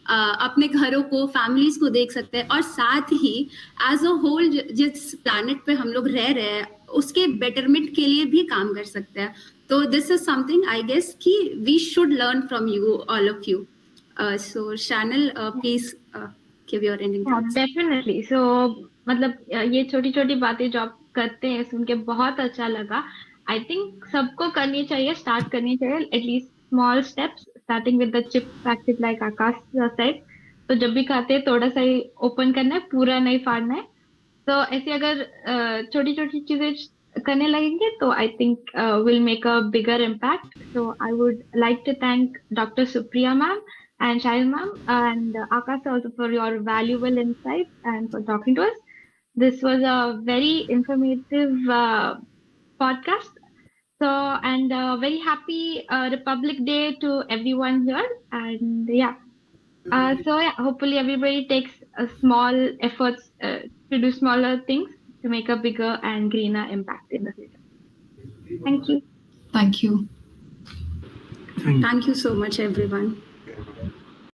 अपने घरों को, फैमिलीज को देख सकते हैं, और साथ ही एज अ होल जिस प्लैनेट पे हम लोग रह रहे हैं उसके बेटरमेंट के लिए भी काम कर सकते हैं. तो this is something I guess कि we should learn from you, all of you. So Chanel, please give your ending thoughts. Definitely. So मतलब ये छोटी छोटी बातें जो आप करते हैं सुन के बहुत अच्छा लगा. आई थिंक सबको करनी चाहिए, स्टार्ट करनी चाहिए, at least small steps, starting with the chip packet like Akash said. तो जब भी खाते हैं थोड़ा सा ही ओपन करना है, पूरा नहीं फाड़ना है. तो ऐसे अगर छोटी छोटी चीजें करने लगेंगे तो I think will make a bigger impact. So I would like to thank doctor Supriya ma'am and Shahil ma'am and Akash also for your valuable insights and for talking to us. This was a very informative podcast. So, and very happy Republic Day to everyone here. And yeah, so yeah, hopefully everybody takes a small efforts to do smaller things to make a bigger and greener impact in the future. Thank you. Thank you. Thank you so much, everyone. Okay.